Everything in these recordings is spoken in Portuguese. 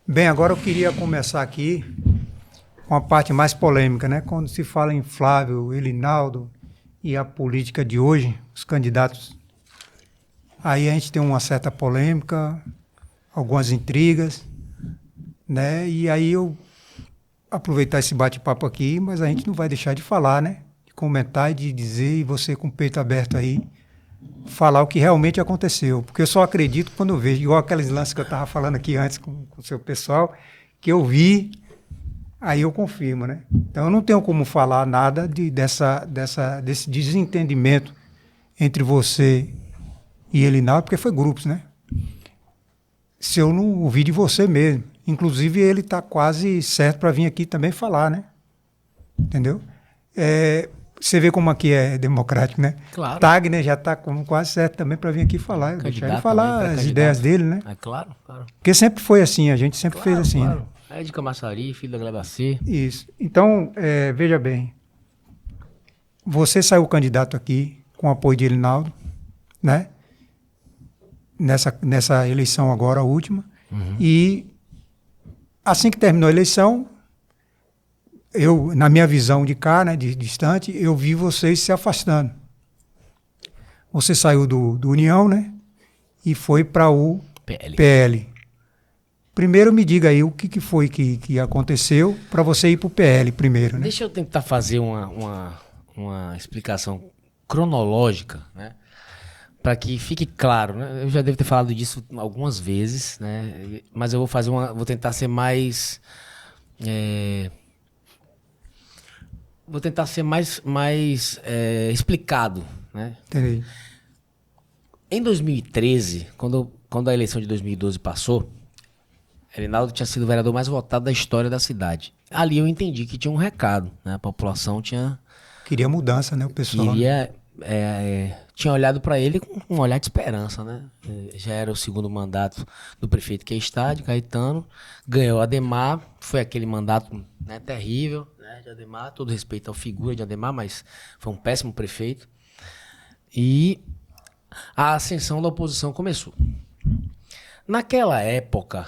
Bem, agora eu queria começar aqui com a parte mais polêmica, né? Quando se fala em Flávio, Elinaldo e a política de hoje, os candidatos, aí a gente tem uma certa polêmica, algumas intrigas, né? E aí eu aproveitar esse bate-papo aqui, mas a gente não vai deixar de falar, né? De comentar e de dizer, e você com o peito aberto aí, falar o que realmente aconteceu. Porque eu só acredito quando eu vejo, igual aqueles lances que eu estava falando aqui antes com o seu pessoal, que eu vi, aí eu confirmo, né? Então eu não tenho como falar nada desse desentendimento entre você e Elinaldo, porque foi grupos, né? Se eu não ouvi de você mesmo. Inclusive ele está quase certo para vir aqui também falar, né? Entendeu? Você vê como aqui é democrático, né? Claro. Tagner já está quase certo também para vir aqui falar. Deixar ele falar as ideias dele, né? É claro, claro. Porque sempre foi assim, a gente sempre fez assim, claro. né? É de Camaçari, filho da Glebacê. Isso. Então, veja bem. Você saiu candidato aqui com o apoio de Elinaldo, né? Nessa eleição agora, a última. Uhum. E assim que terminou a eleição, eu, na minha visão de cá, né, de distante, eu vi vocês se afastando. Você saiu do União, né? E foi para o PL. Primeiro me diga aí o que foi que aconteceu para você ir para o PL primeiro, né? Deixa eu tentar fazer uma explicação cronológica, né? Para que fique claro, né? Eu já devo ter falado disso algumas vezes, né? Mas eu vou tentar ser mais... Vou tentar ser mais explicado, né? Entendi. Em 2013, quando a eleição de 2012 passou, Elinaldo tinha sido o vereador mais votado da história da cidade. Ali eu entendi que tinha um recado, né? A população queria mudança, né? O pessoal tinha olhado para ele com um olhar de esperança, né? Já era o segundo mandato do prefeito que está, de Caetano. Ganhou Adhemar, foi aquele mandato, né, terrível, né, de Adhemar, todo respeito à figura de Adhemar, mas foi um péssimo prefeito. E a ascensão da oposição começou. Naquela época,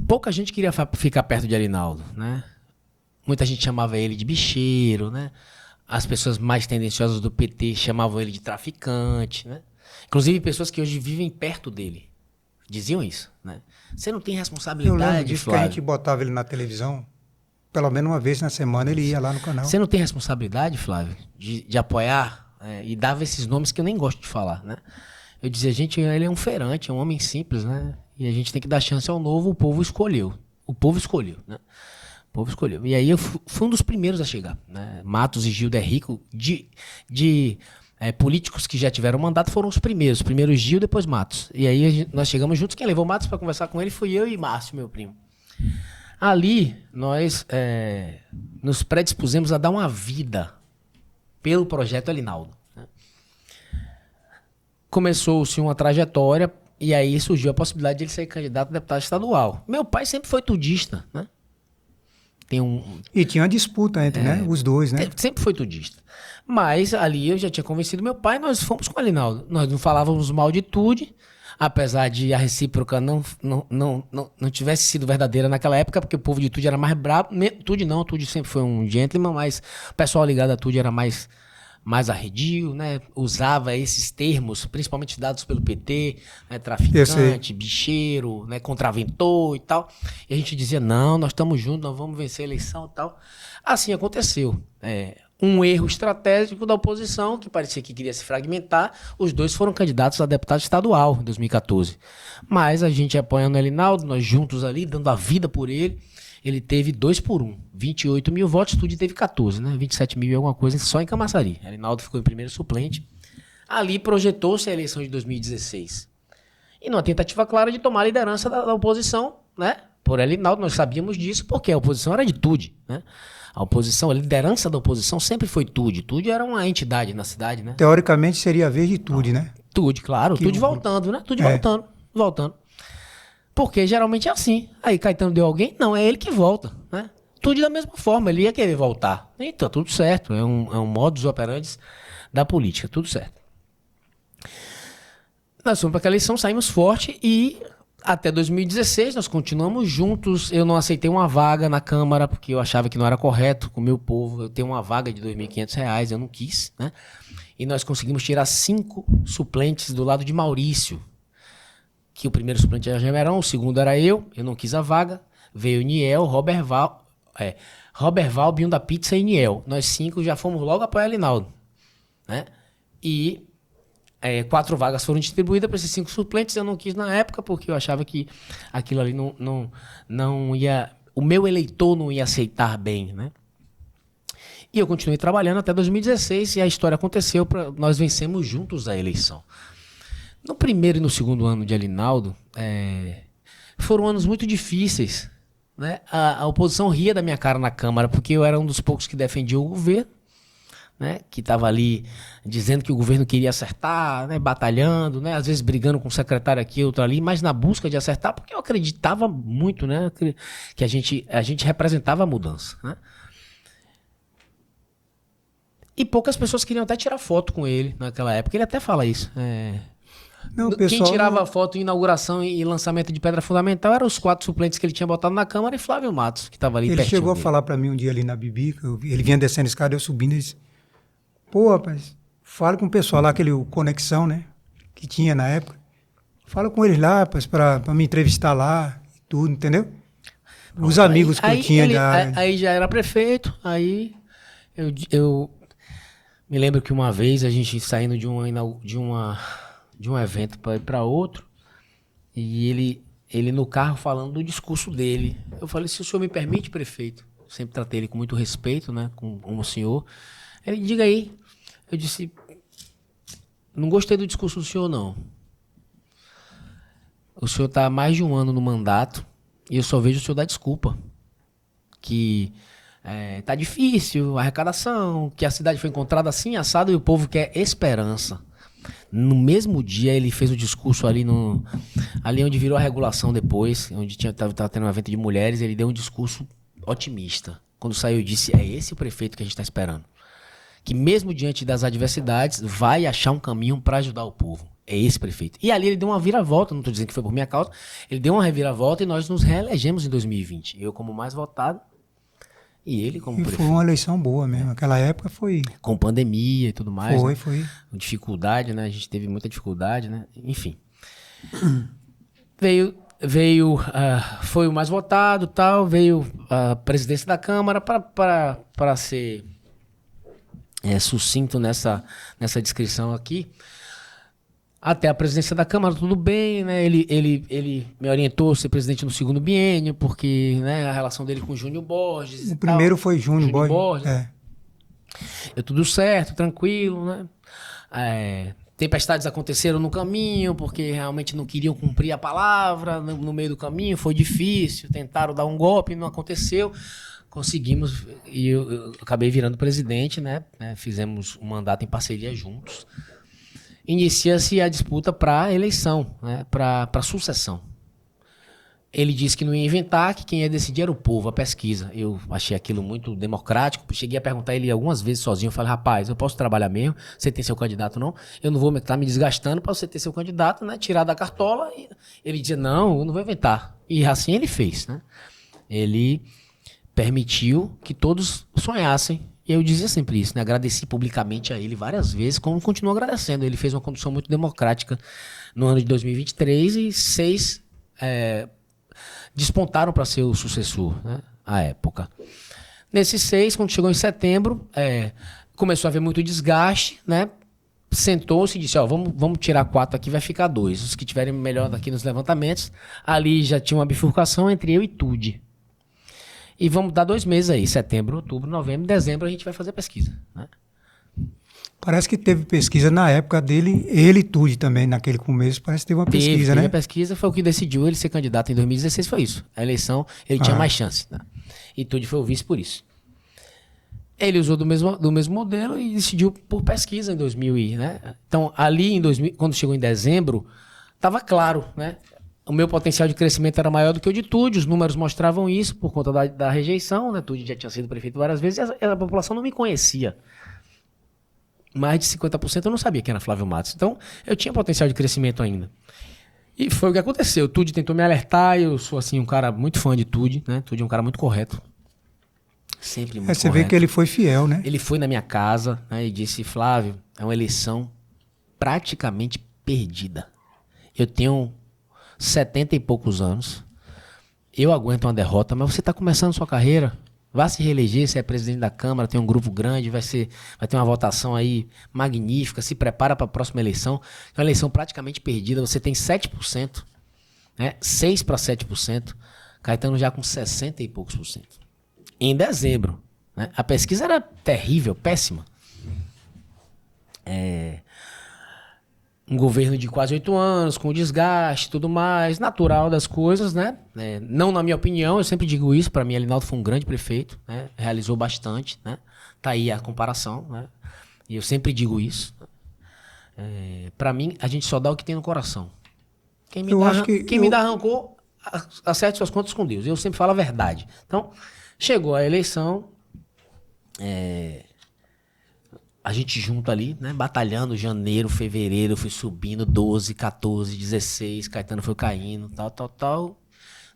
pouca gente queria ficar perto de Elinaldo, né? Muita gente chamava ele de bicheiro, né? As pessoas mais tendenciosas do PT chamavam ele de traficante, né? Inclusive pessoas que hoje vivem perto dele diziam isso, né? Você não tem responsabilidade, Eu lembro disso, Flávio. que a gente botava ele na televisão, pelo menos uma vez na semana ele ia lá no canal. Você não tem responsabilidade, Flávio, de apoiar, e dava esses nomes que eu nem gosto de falar, né? Eu dizia, gente, ele é um feirante, é um homem simples, né? E a gente tem que dar chance ao novo, o povo escolheu. O povo escolheu, né? O povo escolheu. E aí eu fui um dos primeiros a chegar, né? Matos e Gildo Rico, políticos que já tiveram mandato, foram os primeiros. Primeiro Gil, depois Matos. E aí nós chegamos juntos, quem levou Matos para conversar com ele fui eu e Márcio, meu primo. Ali, nós nos predispusemos a dar uma vida pelo projeto Elinaldo. Começou-se uma trajetória e aí surgiu a possibilidade de ele ser candidato a deputado estadual. Meu pai sempre foi tudista, né? E tinha uma disputa entre os dois, né? Sempre foi tudista. Mas ali eu já tinha convencido meu pai, nós fomos com o Elinaldo. Nós não falávamos mal de Tude, apesar de a recíproca não tivesse sido verdadeira naquela época, porque o povo de Tude era mais bravo. Tude sempre foi um gentleman, mas o pessoal ligado a Tude era mais arredio, né? Usava esses termos, principalmente dados pelo PT, né? Traficante, bicheiro, né? Contraventor e tal. E a gente dizia, não, nós estamos juntos, nós vamos vencer a eleição e tal. Assim aconteceu. Um erro estratégico da oposição, que parecia que queria se fragmentar. Os dois foram candidatos a deputado estadual em 2014. Mas a gente apoiando o Elinaldo, nós juntos ali, dando a vida por ele. Ele teve 2-1, 28 mil votos, Tude teve 14, né? 27 mil e alguma coisa só em Camaçari. Elinaldo ficou em primeiro suplente. Ali projetou-se a eleição de 2016. E numa tentativa clara de tomar a liderança da oposição, né? Por Elinaldo, nós sabíamos disso, porque a oposição era de Tude, né? A liderança da oposição sempre foi Tude. Tude era uma entidade na cidade, né? Teoricamente seria a vez de Tude, né? Tude, claro. Tude voltando, né? Tude voltando. Porque geralmente é assim. Aí Caetano deu alguém? Não, é ele que volta, né? Tudo da mesma forma, ele ia querer voltar. Então, tudo certo. É um modus operandi da política, tudo certo. Nós fomos para aquela eleição, saímos forte e Até 2016, nós continuamos juntos. Eu não aceitei uma vaga na Câmara, porque eu achava que não era correto com o meu povo. Eu tenho uma vaga de R$ 2.500, eu não quis, né? E nós conseguimos tirar 5 suplentes do lado de Maurício. Que o primeiro suplente era Gemerão, o segundo era eu não quis a vaga. Veio Niel, Robert Val, Binho da Pizza e Niel. Nós 5 já fomos logo apoiar Alinaldo, né? E 4 vagas foram distribuídas para esses 5 suplentes. Eu não quis na época, porque eu achava que aquilo ali não ia... O meu eleitor não ia aceitar bem, né? E eu continuei trabalhando até 2016 e a história aconteceu, nós vencemos juntos a eleição. No primeiro e no segundo ano de Alinaldo, foram anos muito difíceis, né? A oposição ria da minha cara na Câmara, porque eu era um dos poucos que defendia o governo, né? Que estava ali dizendo que o governo queria acertar, né? Batalhando, né? Às vezes brigando com um secretário aqui, outro ali, mas na busca de acertar, porque eu acreditava muito, né? Que a gente representava a mudança, né? E poucas pessoas queriam até tirar foto com ele naquela época. Ele até fala isso. Não, Quem tirava foto em inauguração e lançamento de pedra fundamental eram os 4 suplentes que ele tinha botado na Câmara e Flávio Matos, que estava ali Ele pertinho chegou a dele. falar para mim um dia ali na Bibi, ele vinha descendo a escada, eu subindo, e disse, pô, rapaz, fala com o pessoal lá, aquele Conexão, né, que tinha na época. Fala com eles lá, rapaz, para me entrevistar lá e tudo, entendeu? Os amigos que eu tinha Aí já era prefeito, aí eu me lembro que uma vez a gente saindo de um evento para ir para outro, e ele no carro falando do discurso dele. Eu falei, se o senhor me permite, prefeito, sempre tratei ele com muito respeito, né, com o senhor. Ele, diga aí. Eu disse, não gostei do discurso do senhor, não. O senhor está há mais de um ano no mandato e eu só vejo o senhor dar desculpa. Que tá difícil a arrecadação, que a cidade foi encontrada assim, assado, e o povo quer esperança. No mesmo dia ele fez o discurso ali onde virou a regulação depois, onde tava tendo um evento de mulheres, ele deu um discurso otimista. Quando saiu, disse, é esse o prefeito que a gente está esperando. Que mesmo diante das adversidades, vai achar um caminho para ajudar o povo. É esse prefeito. E ali ele deu uma viravolta, não estou dizendo que foi por minha causa, ele deu uma reviravolta e nós nos reelegemos em 2020. Eu como mais votado e ele como prefeito. Foi uma eleição boa mesmo. Aquela época foi... Com pandemia e tudo mais. Foi. Com dificuldade, né? A gente teve muita dificuldade, né? Enfim. Foi o mais votado, tal, veio a presidência da Câmara para ser sucinto nessa descrição aqui. Até a presidência da Câmara, tudo bem, né? Ele me orientou a ser presidente no segundo biênio, porque, né, a relação dele com o Júnior Borges. O primeiro foi Júnior Borges. Tudo certo, tranquilo, né? Tempestades aconteceram no caminho, porque realmente não queriam cumprir a palavra no meio do caminho, foi difícil, tentaram dar um golpe, não aconteceu. Conseguimos, e eu acabei virando presidente, né? Fizemos um mandato em parceria juntos. Inicia-se a disputa para a eleição, né? Para a sucessão. Ele disse que não ia inventar, que quem ia decidir era o povo, a pesquisa. Eu achei aquilo muito democrático. Cheguei a perguntar ele algumas vezes sozinho. Eu falei, rapaz, eu posso trabalhar mesmo? Você tem seu candidato, não? Eu não vou estar me desgastando para você ter seu candidato, né? Tirar da cartola. E ele dizia, não, eu não vou inventar. E assim ele fez, né? Ele permitiu que todos sonhassem. E eu dizia sempre isso, né? Agradeci publicamente a ele várias vezes, como continuo agradecendo. Ele fez uma condução muito democrática no ano de 2023 e 6 despontaram para ser o sucessor, né? À época. Nesses 6, quando chegou em setembro, começou a haver muito desgaste, né? Sentou-se e disse, vamos tirar 4 aqui, vai ficar 2. Os que tiverem melhor aqui nos levantamentos. Ali já tinha uma bifurcação entre eu e Tude. E vamos dar 2 meses aí, setembro, outubro, novembro, dezembro, a gente vai fazer pesquisa, né? Parece que teve pesquisa na época dele, ele e Tude também, naquele começo, parece que teve uma pesquisa, né? A pesquisa foi o que decidiu ele ser candidato em 2016, foi isso. A eleição, ele tinha mais chance, né? E Tude foi o vice por isso. Ele usou do mesmo modelo e decidiu por pesquisa em 2000, né? Então, ali em 2000, quando chegou em dezembro, estava claro, né? O meu potencial de crescimento era maior do que o de Tude, os números mostravam isso por conta da rejeição, né? Tude já tinha sido prefeito várias vezes e a população não me conhecia. Mais de 50% eu não sabia quem era Flávio Matos. Então, eu tinha potencial de crescimento ainda. E foi o que aconteceu. Tude tentou me alertar, eu sou assim um cara muito fã de Tude, né? Tude é um cara muito correto. Sempre muito Você correto. vê que ele foi fiel, né? Ele foi na minha casa, né, e disse: Flávio, é uma eleição praticamente perdida. Eu tenho 70 e poucos anos. Eu aguento uma derrota, mas você está começando sua carreira. Vá se reeleger, você é presidente da Câmara, tem um grupo grande, vai ter uma votação aí magnífica, se prepara para a próxima eleição. É uma eleição praticamente perdida, você tem 7%, né? 6 para 7%, Caetano já com 60 e poucos por cento. Em dezembro, né? A pesquisa era terrível, péssima. Um governo de quase 8 anos, com desgaste e tudo mais, natural das coisas, né? Não na minha opinião, eu sempre digo isso, para mim Alinaldo foi um grande prefeito, né? Realizou bastante, né? Tá aí a comparação, né? E eu sempre digo isso. Para mim, a gente só dá o que tem no coração. Quem me dá rancor, acerte suas contas com Deus. Eu sempre falo a verdade. Então, chegou a eleição, a gente junto ali, né? Batalhando, janeiro, fevereiro, fui subindo, 12, 14, 16, Caetano foi caindo, tal.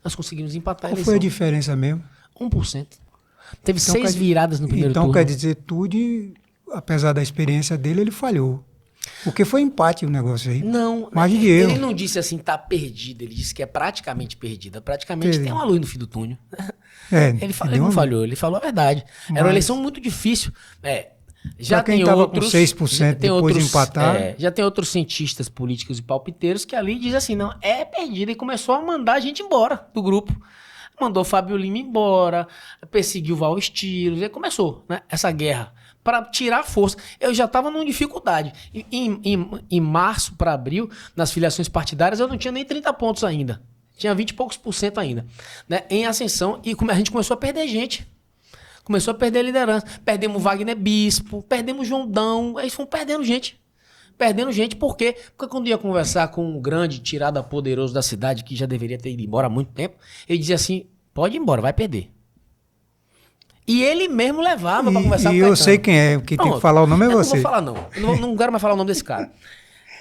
Nós conseguimos empatar a eleição. Qual foi a diferença mesmo? 1%. Teve então, 6 viradas no primeiro turno. Então quer dizer, Tude, apesar da experiência dele, ele falhou. Porque foi empate o negócio aí. Não, margem de erro. Ele não disse assim, tá perdido, ele disse que é praticamente perdida. Praticamente tem uma luz no fim do túnel. Ele não falhou, ele falou a verdade. Era uma eleição muito difícil. Já quem tem outros, com 6% depois de empatar. Já tem outros cientistas políticos e palpiteiros que ali dizem assim, não, é perdida. E começou a mandar a gente embora do grupo. Mandou Fábio Lima embora, perseguiu Val Estilos, e começou, né, essa guerra para tirar força. Eu já estava numa dificuldade. Em março para abril, nas filiações partidárias, eu não tinha nem 30 pontos ainda. Tinha 20 e poucos por cento ainda, né, em ascensão, e a gente começou a perder gente. Começou a perder a liderança. Perdemos Wagner Bispo, perdemos João Dão, eles foram perdendo gente. Por quê? Porque quando ia conversar com um grande tirada poderoso da cidade, que já deveria ter ido embora há muito tempo, ele dizia assim, pode ir embora, vai perder. E ele mesmo levava para conversar com o Caetano. E eu sei quem é, quem tem que falar o nome é você. Eu não vou falar não, eu não quero mais falar o nome desse cara.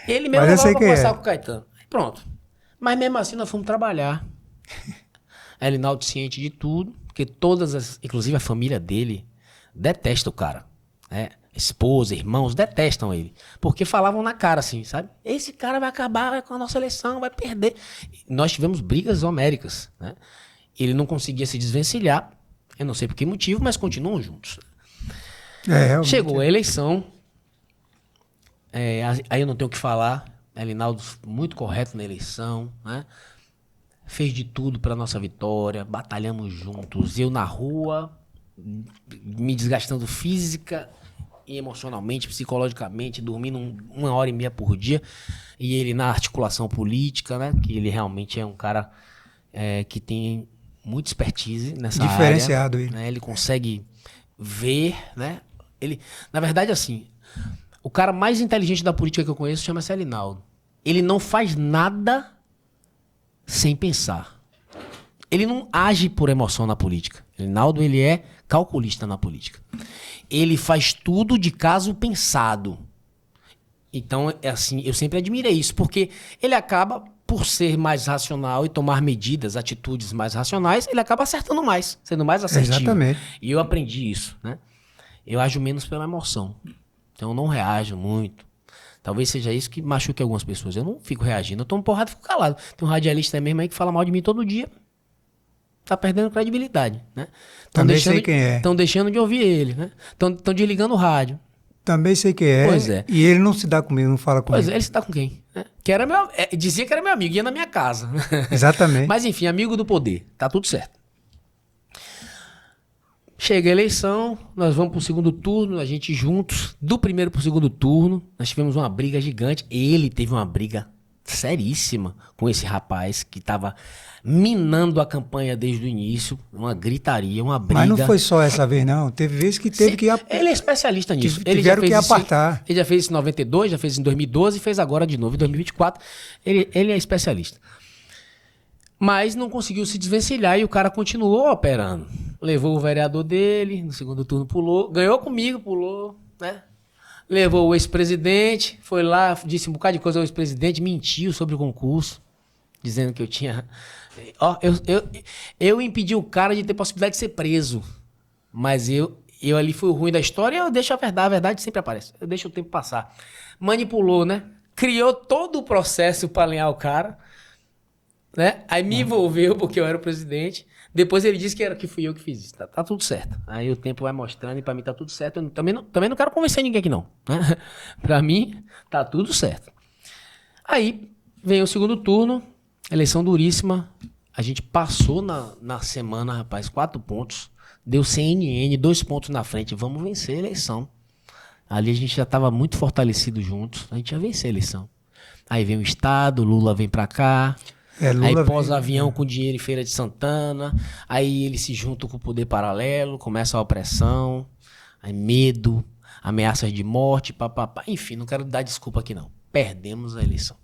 Ele mesmo levava para conversar com o Caetano. Pronto. Mas mesmo assim nós fomos trabalhar. Alinaldo ciente de tudo, porque inclusive a família dele, detesta o cara, né? Esposa, irmãos, detestam ele. Porque falavam na cara assim, sabe? Esse cara vai acabar com a nossa eleição, vai perder. Nós tivemos brigas homéricas, né? Ele não conseguia se desvencilhar, eu não sei por que motivo, mas continuam juntos. Chegou a eleição, aí eu não tenho o que falar, Alinaldo muito correto na eleição, né? Fez de tudo para nossa vitória, batalhamos juntos, eu na rua, me desgastando física e emocionalmente, psicologicamente, dormindo 1h30 por dia, e ele na articulação política, né, que ele realmente é um cara que tem muita expertise nessa área. Diferenciado ele. Né, ele consegue ver, né, na verdade assim, o cara mais inteligente da política que eu conheço chama-se Alinaldo. Ele não faz nada sem pensar. Ele não age por emoção na política. Alinaldo, ele é calculista na política. Ele faz tudo de caso pensado. Então, assim, eu sempre admirei isso, porque ele acaba, por ser mais racional e tomar medidas, atitudes mais racionais, ele acaba acertando mais, sendo mais assertivo. Exatamente. E eu aprendi isso, né? Eu ajo menos pela emoção. Então, eu não reajo muito. Talvez seja isso que machuque algumas pessoas. Eu não fico reagindo, eu tomo porrada e fico calado. Tem um radialista mesmo aí que fala mal de mim todo dia. Tá perdendo credibilidade, né? Também sei quem é. Estão deixando de ouvir ele, né? Estão desligando o rádio. Também sei quem é. Pois é. E ele não se dá comigo, não fala comigo. Pois é, ele se dá com quem? Que era dizia que era meu amigo, ia na minha casa. Exatamente. Mas enfim, amigo do poder. Tá tudo certo. Chega a eleição, nós vamos pro segundo turno, a gente juntos, do primeiro pro segundo turno, nós tivemos uma briga gigante. Ele teve uma briga seríssima com esse rapaz que estava minando a campanha desde o início, uma gritaria, uma briga. Mas não foi só essa vez, não. Teve vezes que teve que... Ele é especialista nisso. Tiveram que apartar. Ele já fez isso em 92, já fez em 2012 e fez agora de novo em 2024. Ele é especialista. Mas não conseguiu se desvencilhar e o cara continuou operando. Levou o vereador dele, no segundo turno pulou, ganhou comigo, pulou, né? Levou o ex-presidente, foi lá, disse um bocado de coisa ao ex-presidente, mentiu sobre o concurso. dizendo que eu tinha... Ó, eu impedi o cara de ter possibilidade de ser preso. Mas eu ali fui o ruim da história e eu deixo a verdade sempre aparece. Eu deixo o tempo passar. Manipulou, né? Criou todo o processo para alinhar o cara, né? Aí me envolveu porque eu era o presidente. Depois ele disse que fui eu que fiz isso. Tá tudo certo. Aí o tempo vai mostrando e pra mim tá tudo certo. Eu também não quero convencer ninguém aqui não. Né? Pra mim tá tudo certo. Aí vem o segundo turno, eleição duríssima. A gente passou na semana, rapaz, 4 pontos. Deu CNN, 2 pontos na frente. Vamos vencer a eleição. Ali a gente já estava muito fortalecido juntos. A gente ia vencer a eleição. Aí vem o Estado, Lula vem pra cá. Lula Aí pós-avião com dinheiro em Feira de Santana. Aí ele se junta com o poder paralelo, começa a opressão, aí medo, ameaças de morte, papapá. Enfim, não quero dar desculpa aqui não. Perdemos a eleição.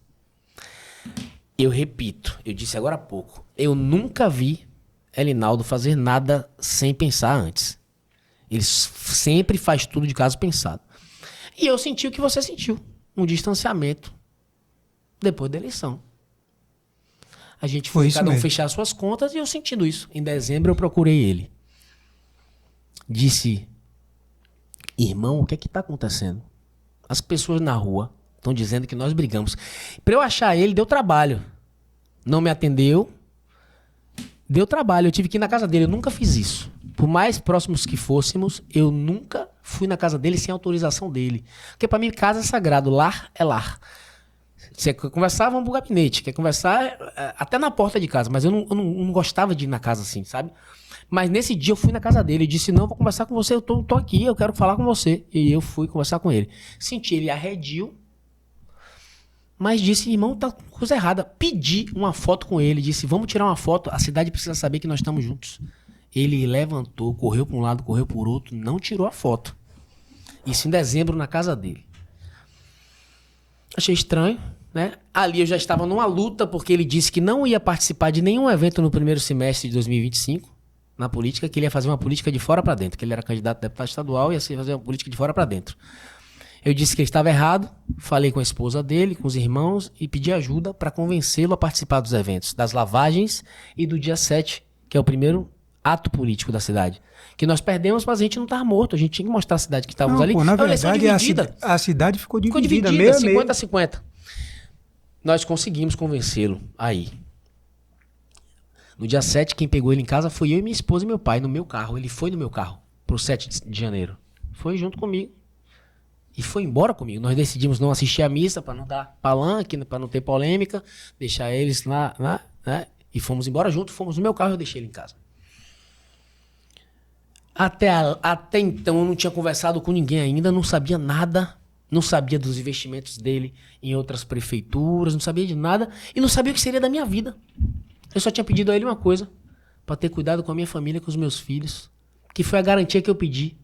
Eu repito, eu disse agora há pouco, eu nunca vi Elinaldo fazer nada sem pensar antes. Ele sempre faz tudo de caso pensado. E eu senti o que você sentiu, um distanciamento depois da eleição. A gente foi cada um fechar suas contas e eu sentindo isso. Em dezembro eu procurei ele. Disse, irmão, o que é que tá acontecendo? As pessoas na rua estão dizendo que nós brigamos. Para eu achar ele, deu trabalho. Não me atendeu. Deu trabalho. Eu tive que ir na casa dele. Eu nunca fiz isso. Por mais próximos que fôssemos, eu nunca fui na casa dele sem autorização dele. Porque para mim, casa é sagrado. Lar é lar. Você quer conversar, vamos pro gabinete. Quer conversar até na porta de casa. Mas eu não gostava de ir na casa assim, sabe? Mas nesse dia eu fui na casa dele. Ele disse, não, vou conversar com você. Eu tô aqui, eu quero falar com você. E eu fui conversar com ele. Senti ele arredio. Mas disse, irmão, tá coisa errada. Pedi uma foto com ele. Disse, vamos tirar uma foto. A cidade precisa saber que nós estamos juntos. Ele levantou, correu para um lado, correu para o outro. Não tirou a foto. Isso em dezembro na casa dele. Achei estranho. Né? Ali eu já estava numa luta, porque ele disse que não ia participar de nenhum evento no primeiro semestre de 2025, na política, que ele ia fazer uma política de fora para dentro, que ele era candidato a deputado estadual e ia fazer uma política de fora para dentro. Eu disse que ele estava errado, falei com a esposa dele, com os irmãos, e pedi ajuda para convencê-lo a participar dos eventos, das lavagens e do dia 7, que é o primeiro ato político da cidade. Que nós perdemos, mas a gente não estava morto, a gente tinha que mostrar a cidade que estávamos ali. Na verdade, a cidade ficou dividida, meio a 50-50. Nós conseguimos convencê-lo aí. No dia 7, quem pegou ele em casa foi eu e minha esposa e meu pai, no meu carro. Ele foi no meu carro, pro 7 de janeiro. Foi junto comigo. E foi embora comigo. Nós decidimos não assistir a missa, para não dar palanque, para não ter polêmica, deixar eles lá, né? E fomos embora junto, fomos no meu carro e eu deixei ele em casa. Até então eu não tinha conversado com ninguém ainda, não sabia nada. Não sabia dos investimentos dele em outras prefeituras, não sabia de nada e não sabia o que seria da minha vida. Eu só tinha pedido a ele uma coisa, para ter cuidado com a minha família, com os meus filhos, que foi a garantia que eu pedi.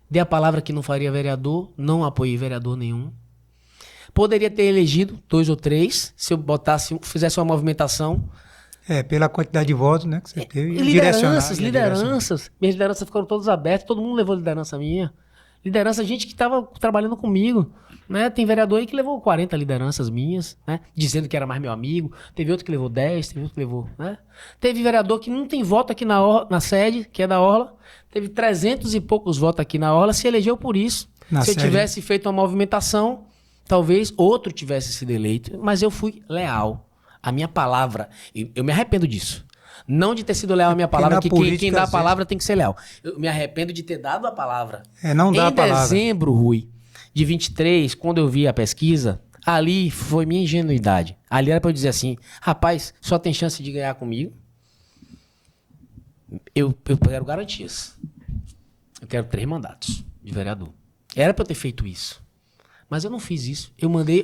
Dei a palavra que não faria vereador, não apoiei vereador nenhum. Poderia ter elegido 2 ou 3, se eu fizesse uma movimentação. Pela quantidade de votos, né, que você teve. Lideranças. Minhas lideranças ficaram todas abertas, todo mundo levou liderança minha. Liderança, gente que estava trabalhando comigo, né? Tem vereador aí que levou 40 lideranças minhas, né? Dizendo que era mais meu amigo. Teve outro que levou 10, teve outro que levou, né? Teve vereador que não tem voto aqui na sede, que é da Orla. Teve 300 e poucos votos aqui na Orla, se elegeu por isso. Se eu tivesse feito uma movimentação, talvez outro tivesse sido eleito. Mas eu fui leal. A minha palavra, eu me arrependo disso. Não de ter sido leal à minha palavra, que quem dá a palavra tem que ser leal. Eu me arrependo de ter dado a palavra. Não dá a palavra. Em dezembro, Rui, de 23, quando eu vi a pesquisa, ali foi minha ingenuidade. Ali era pra eu dizer assim, rapaz, só tem chance de ganhar comigo. Eu quero garantias. Eu quero 3 mandatos de vereador. Era pra eu ter feito isso. Mas eu não fiz isso. Eu mandei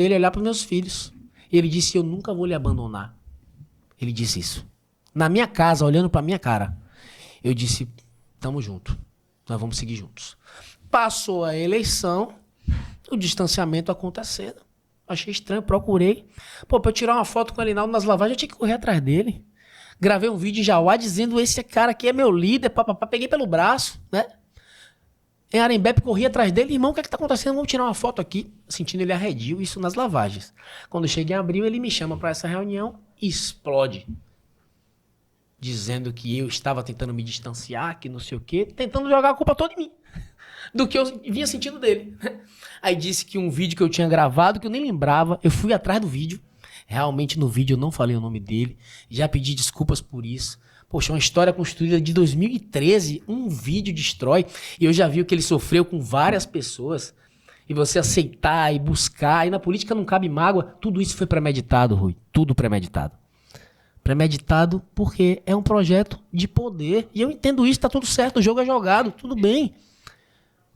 ele olhar para meus filhos. E ele disse, eu nunca vou lhe abandonar. Ele disse isso. Na minha casa, olhando pra minha cara, eu disse, tamo junto, nós vamos seguir juntos. Passou a eleição, o distanciamento acontecendo. Achei estranho, procurei. Pra eu tirar uma foto com o Elinaldo nas lavagens, eu tinha que correr atrás dele. Gravei um vídeo em Jauá dizendo, esse cara aqui é meu líder, papapá. Peguei pelo braço, né? Em Arembepe, corri atrás dele, irmão, o que é que tá acontecendo? Vamos tirar uma foto aqui. Sentindo ele arredio, isso nas lavagens. Quando eu cheguei em abril, ele me chama pra essa reunião explode dizendo que eu estava tentando me distanciar, que não sei o quê, tentando jogar a culpa toda em mim, do que eu vinha sentindo dele. Aí disse que um vídeo que eu tinha gravado, que eu nem lembrava, eu fui atrás do vídeo, realmente no vídeo eu não falei o nome dele, já pedi desculpas por isso. Poxa, uma história construída de 2013, um vídeo destrói, e eu já vi o que ele sofreu com várias pessoas, e você aceitar e buscar, e na política não cabe mágoa, tudo isso foi premeditado, Rui, tudo premeditado. Premeditado porque é um projeto de poder. E eu entendo isso, tá tudo certo, o jogo é jogado, tudo bem.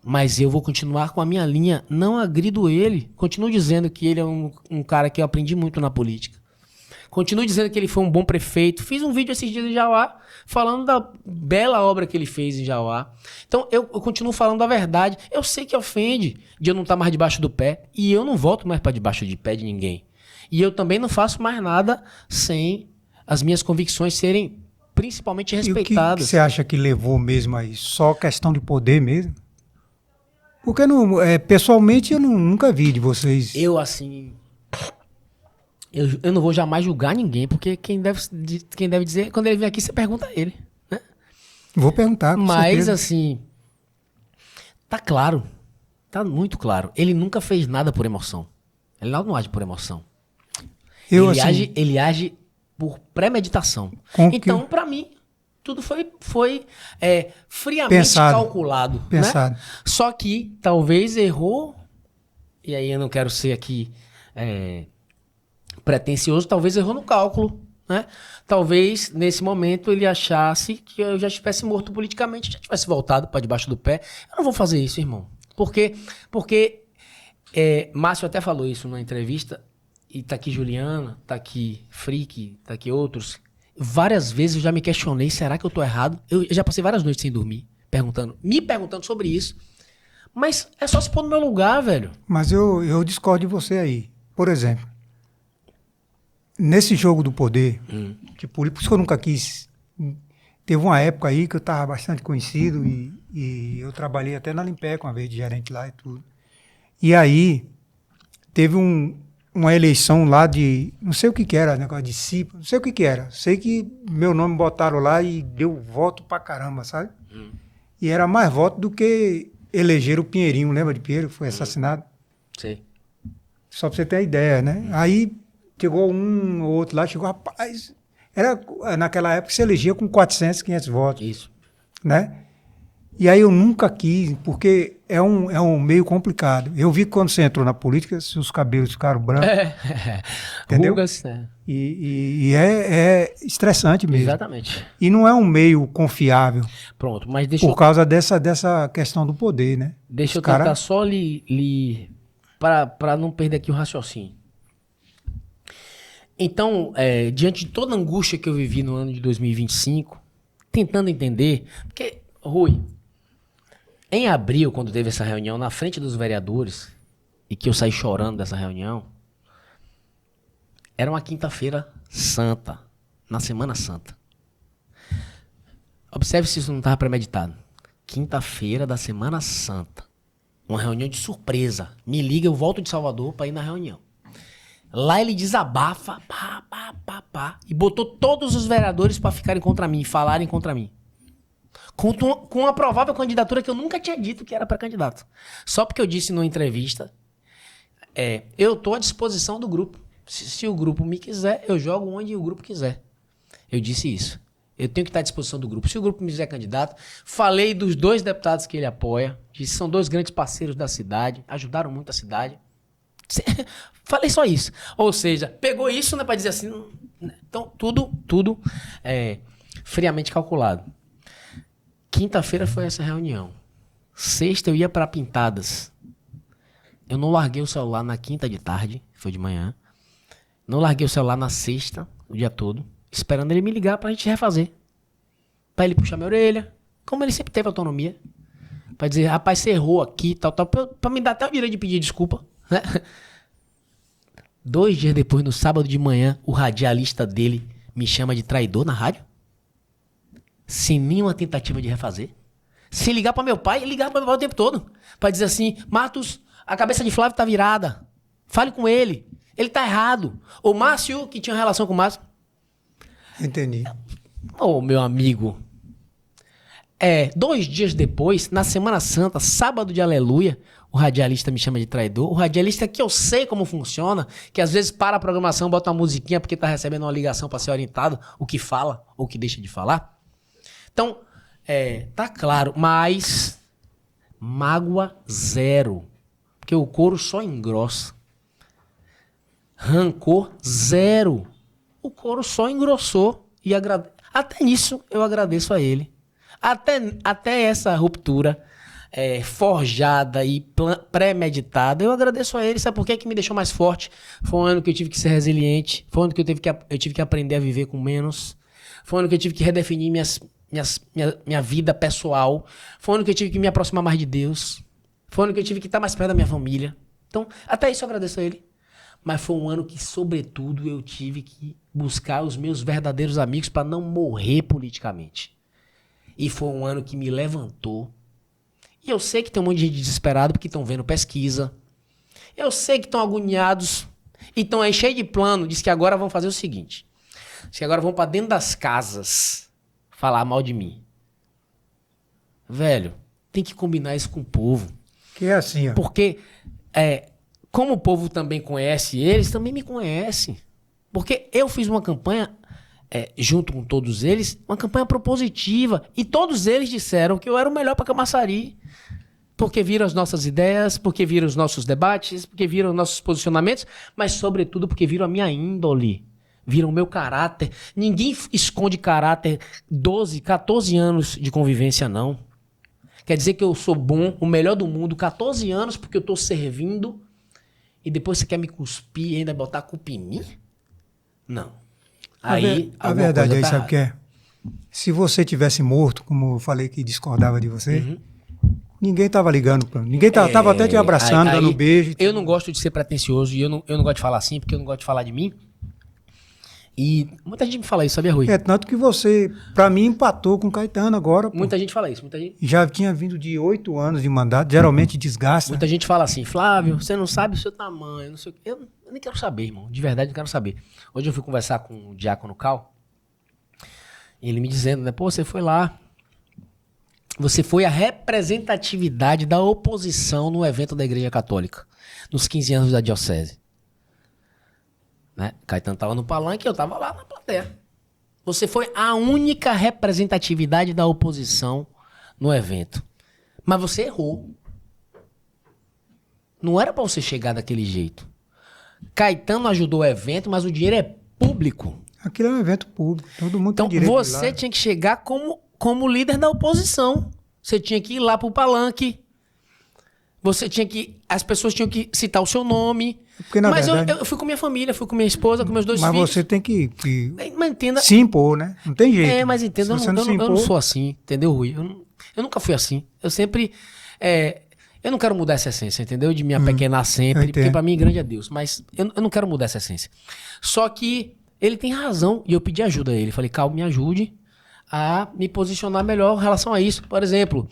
Mas eu vou continuar com a minha linha, não agrido ele. Continuo dizendo que ele é um cara que eu aprendi muito na política. Continuo dizendo que ele foi um bom prefeito. Fiz um vídeo esses dias em Jauá, falando da bela obra que ele fez em Jauá. Então eu continuo falando a verdade. Eu sei que ofende de eu não estar mais debaixo do pé. E eu não volto mais para debaixo de pé de ninguém. E eu também não faço mais nada sem as minhas convicções serem principalmente respeitadas. E o que você acha que levou mesmo a isso? Só questão de poder mesmo? Porque não, pessoalmente eu nunca vi de vocês. Eu, assim... Eu não vou jamais julgar ninguém, porque quem deve dizer... Quando ele vem aqui, você pergunta a ele, né? Vou perguntar, com Mas, certeza. assim... Tá claro. Tá muito claro. Ele nunca fez nada por emoção. Ele não age por emoção. Ele age por premeditação. Então, pra mim, tudo foi friamente calculado. Pensado. Né? Só que talvez errou, e aí eu não quero ser aqui pretencioso, talvez errou no cálculo. Né? Talvez, nesse momento, ele achasse que eu já estivesse morto politicamente, já tivesse voltado para debaixo do pé. Eu não vou fazer isso, irmão. Porque Márcio até falou isso numa entrevista. E tá aqui Juliana, tá aqui Frick, tá aqui outros. Várias vezes eu já me questionei, será que eu tô errado? Eu já passei várias noites sem dormir, me perguntando sobre isso. Mas é só se pôr no meu lugar, velho. Mas eu discordo de você aí. Por exemplo, nesse jogo do poder, por isso que eu nunca quis... Teve uma época aí que eu tava bastante conhecido e eu trabalhei até na Limpec uma vez de gerente lá e tudo. E aí teve uma eleição lá de... Não sei o que era, negócio de CIPA, não sei o que era. Sei que meu nome botaram lá e deu voto pra caramba, sabe? E era mais voto do que eleger o Pinheirinho. Lembra de Pinheiro, que foi assassinado? Sei. Só pra você ter ideia, né? Aí chegou um ou outro lá, chegou, rapaz... Naquela época se elegia com 400, 500 votos. Isso. Né? E aí eu nunca quis, porque é um meio complicado. Eu vi que quando você entrou na política, seus cabelos ficaram brancos. Entendeu? Rugas, E é estressante mesmo. Exatamente. E não é um meio confiável. Pronto, mas deixa por causa dessa questão do poder, né? Deixa eu tentar só para não perder aqui o raciocínio. Então, diante de toda a angústia que eu vivi no ano de 2025, tentando entender, porque, Rui, em abril, quando teve essa reunião na frente dos vereadores, e que eu saí chorando dessa reunião, era uma quinta-feira santa, na Semana Santa. Observe se isso não estava premeditado. Quinta-feira da Semana Santa. Uma reunião de surpresa. Me liga, eu volto de Salvador para ir na reunião. Lá ele desabafa, e botou todos os vereadores para ficarem contra mim, falarem contra mim. Com uma provável candidatura que eu nunca tinha dito que era para candidato. Só porque eu disse numa entrevista, eu estou à disposição do grupo. Se o grupo me quiser, eu jogo onde o grupo quiser. Eu disse isso. Eu tenho que estar à disposição do grupo. Se o grupo me fizer candidato, falei dos 2 deputados que ele apoia, disse são 2 grandes parceiros da cidade, ajudaram muito a cidade. Falei só isso. Ou seja, pegou isso, né, para dizer assim. Então, tudo friamente calculado. Quinta-feira foi essa reunião. Sexta eu ia para Pintadas. Eu não larguei o celular na quinta de tarde, foi de manhã. Não larguei o celular na sexta, o dia todo, esperando ele me ligar pra gente refazer. Pra ele puxar minha orelha, como ele sempre teve autonomia. Pra dizer, rapaz, você errou aqui, tal, pra me dar até o direito de pedir desculpa. Né? 2 dias depois, no sábado de manhã, o radialista dele me chama de traidor na rádio. Sem nenhuma tentativa de refazer. Sem ligar pra meu pai, ele ligava pra meu pai o tempo todo. Pra dizer assim, Matos, a cabeça de Flávio tá virada. Fale com ele. Ele tá errado. O Márcio, que tinha relação com o Márcio, Entendi. Ô, meu amigo, 2 dias depois, na Semana Santa, sábado de aleluia, o radialista me chama de traidor. O radialista que eu sei como funciona, que às vezes para a programação, bota uma musiquinha porque tá recebendo uma ligação para ser orientado, o que fala ou o que deixa de falar. Então, tá claro, mas mágoa zero. Porque o couro só engrossa. Rancor zero. O couro só engrossou. E até nisso eu agradeço a ele. Até essa ruptura forjada e premeditada, eu agradeço a ele. Sabe por quê? Que me deixou mais forte? Foi um ano que eu tive que ser resiliente. Foi um ano que eu tive que aprender a viver com menos. Foi um ano que eu tive que redefinir minha vida pessoal. Foi um ano que eu tive que me aproximar mais de Deus. Foi um ano que eu tive que estar mais perto da minha família. Então, até isso eu agradeço a ele. Mas foi um ano que, sobretudo, eu tive que buscar os meus verdadeiros amigos para não morrer politicamente. E foi um ano que me levantou. E eu sei que tem um monte de gente desesperada porque estão vendo pesquisa. Eu sei que estão agoniados e estão aí cheios de plano. Diz que agora vão fazer o seguinte. Diz que agora vão para dentro das casas falar mal de mim. Velho, tem que combinar isso com o povo. Que é assim, ó. Porque, como o povo também conhece eles, também me conhecem. Porque eu fiz uma campanha, junto com todos eles, uma campanha propositiva. E todos eles disseram que eu era o melhor para Camaçari. Porque viram as nossas ideias, porque viram os nossos debates, porque viram os nossos posicionamentos, mas, sobretudo, porque viram a minha índole. Viram o meu caráter. Ninguém esconde caráter 12, 14 anos de convivência, não. Quer dizer que eu sou bom, o melhor do mundo, 14 anos, porque eu tô servindo, e depois você quer me cuspir e ainda botar a culpa em mim? Não. Aí, a verdade aí, sabe o que é? Se você tivesse morto, como eu falei que discordava de você, ninguém tava ligando pra mim. Ninguém tava até te abraçando, dando um beijo. Eu não gosto de ser pretencioso, e eu não gosto de falar assim, porque eu não gosto de falar de mim. E muita gente me fala isso, sabia, Rui? Tanto que você, pra mim, empatou com o Caetano agora. Muita gente fala isso. Muita gente... Já tinha vindo de 8 anos de mandato, geralmente desgasta. Muita gente fala assim, Flávio, você não sabe o seu tamanho, não sei o quê. Eu nem quero saber, irmão. De verdade, não quero saber. Hoje eu fui conversar com o Diácono Cal, e ele me dizendo, né, pô, você foi lá, você foi a representatividade da oposição no evento da Igreja Católica, nos 15 anos da Diocese. Né? Caetano estava no palanque e eu estava lá na plateia. Você foi a única representatividade da oposição no evento. Mas você errou. Não era para você chegar daquele jeito. Caetano ajudou o evento, mas o dinheiro é público. Aquilo é um evento público. Todo mundo então, tem direito você de ir lá. tinha que chegar como líder da oposição. Você tinha que ir lá pro palanque. Você tinha que... As pessoas tinham que citar o seu nome. Porque, na mas verdade, eu fui com minha família, fui com minha esposa, com meus 2 filhos. Mas você tem que mas entenda, se impor, né? Não tem jeito. mas entenda, Se eu você não sou assim, entendeu, Rui? Eu nunca fui assim. Eu sempre... eu não quero mudar essa essência, entendeu? De me apequenar sempre, porque pra mim grande é Deus. Mas eu não quero mudar essa essência. Só que ele tem razão e eu pedi ajuda a ele. Falei, Cal, me ajude a me posicionar melhor em relação a isso. Por exemplo,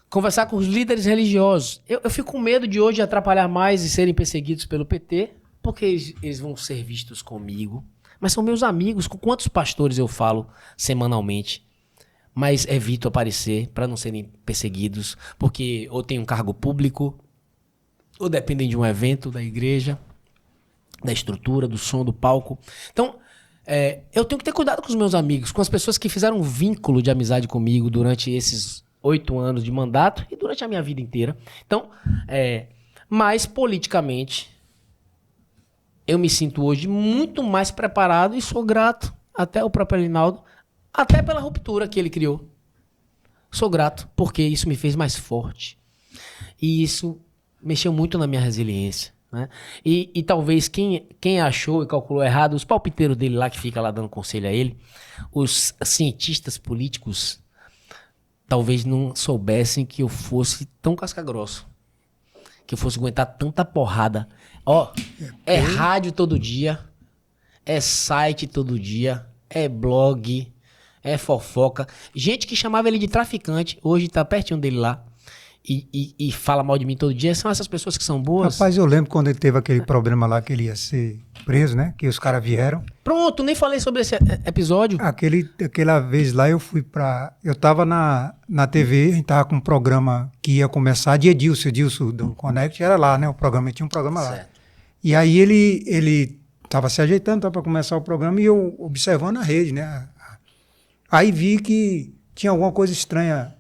conversar com os líderes religiosos. Eu fico com medo de hoje atrapalhar mais e serem perseguidos pelo PT, porque eles vão ser vistos comigo. Mas são meus amigos. Com quantos pastores eu falo semanalmente? Mas evito aparecer para não serem perseguidos, porque ou tem um cargo público, ou dependem de um evento da igreja, da estrutura, do som, do palco. Então, eu tenho que ter cuidado com os meus amigos, com as pessoas que fizeram um vínculo de amizade comigo durante esses 8 anos de mandato e durante a minha vida inteira. Então, mas politicamente, eu me sinto hoje muito mais preparado e sou grato até o próprio Alinaldo, até pela ruptura que ele criou. Sou grato, porque isso me fez mais forte. E isso mexeu muito na minha resiliência. Né? E talvez quem achou e calculou errado, os palpiteiros dele lá que fica lá dando conselho a ele, os cientistas políticos, talvez não soubessem que eu fosse tão casca-grosso. Que eu fosse aguentar tanta porrada. É rádio todo dia, é site todo dia, é blog, é fofoca. Gente que chamava ele de traficante, hoje tá pertinho dele lá. e fala mal de mim todo dia, são essas pessoas que são boas. Rapaz, eu lembro quando ele teve aquele problema lá que ele ia ser preso, né? Que os caras vieram. Pronto, nem falei sobre esse episódio. Aquela vez lá eu fui eu tava na TV, a gente tava com um programa que ia começar de Edilson do Connect, era lá, né? O programa, tinha um programa lá. Certo. E aí ele tava se ajeitando para começar o programa e eu observando a rede, né? Aí vi que tinha alguma coisa estranha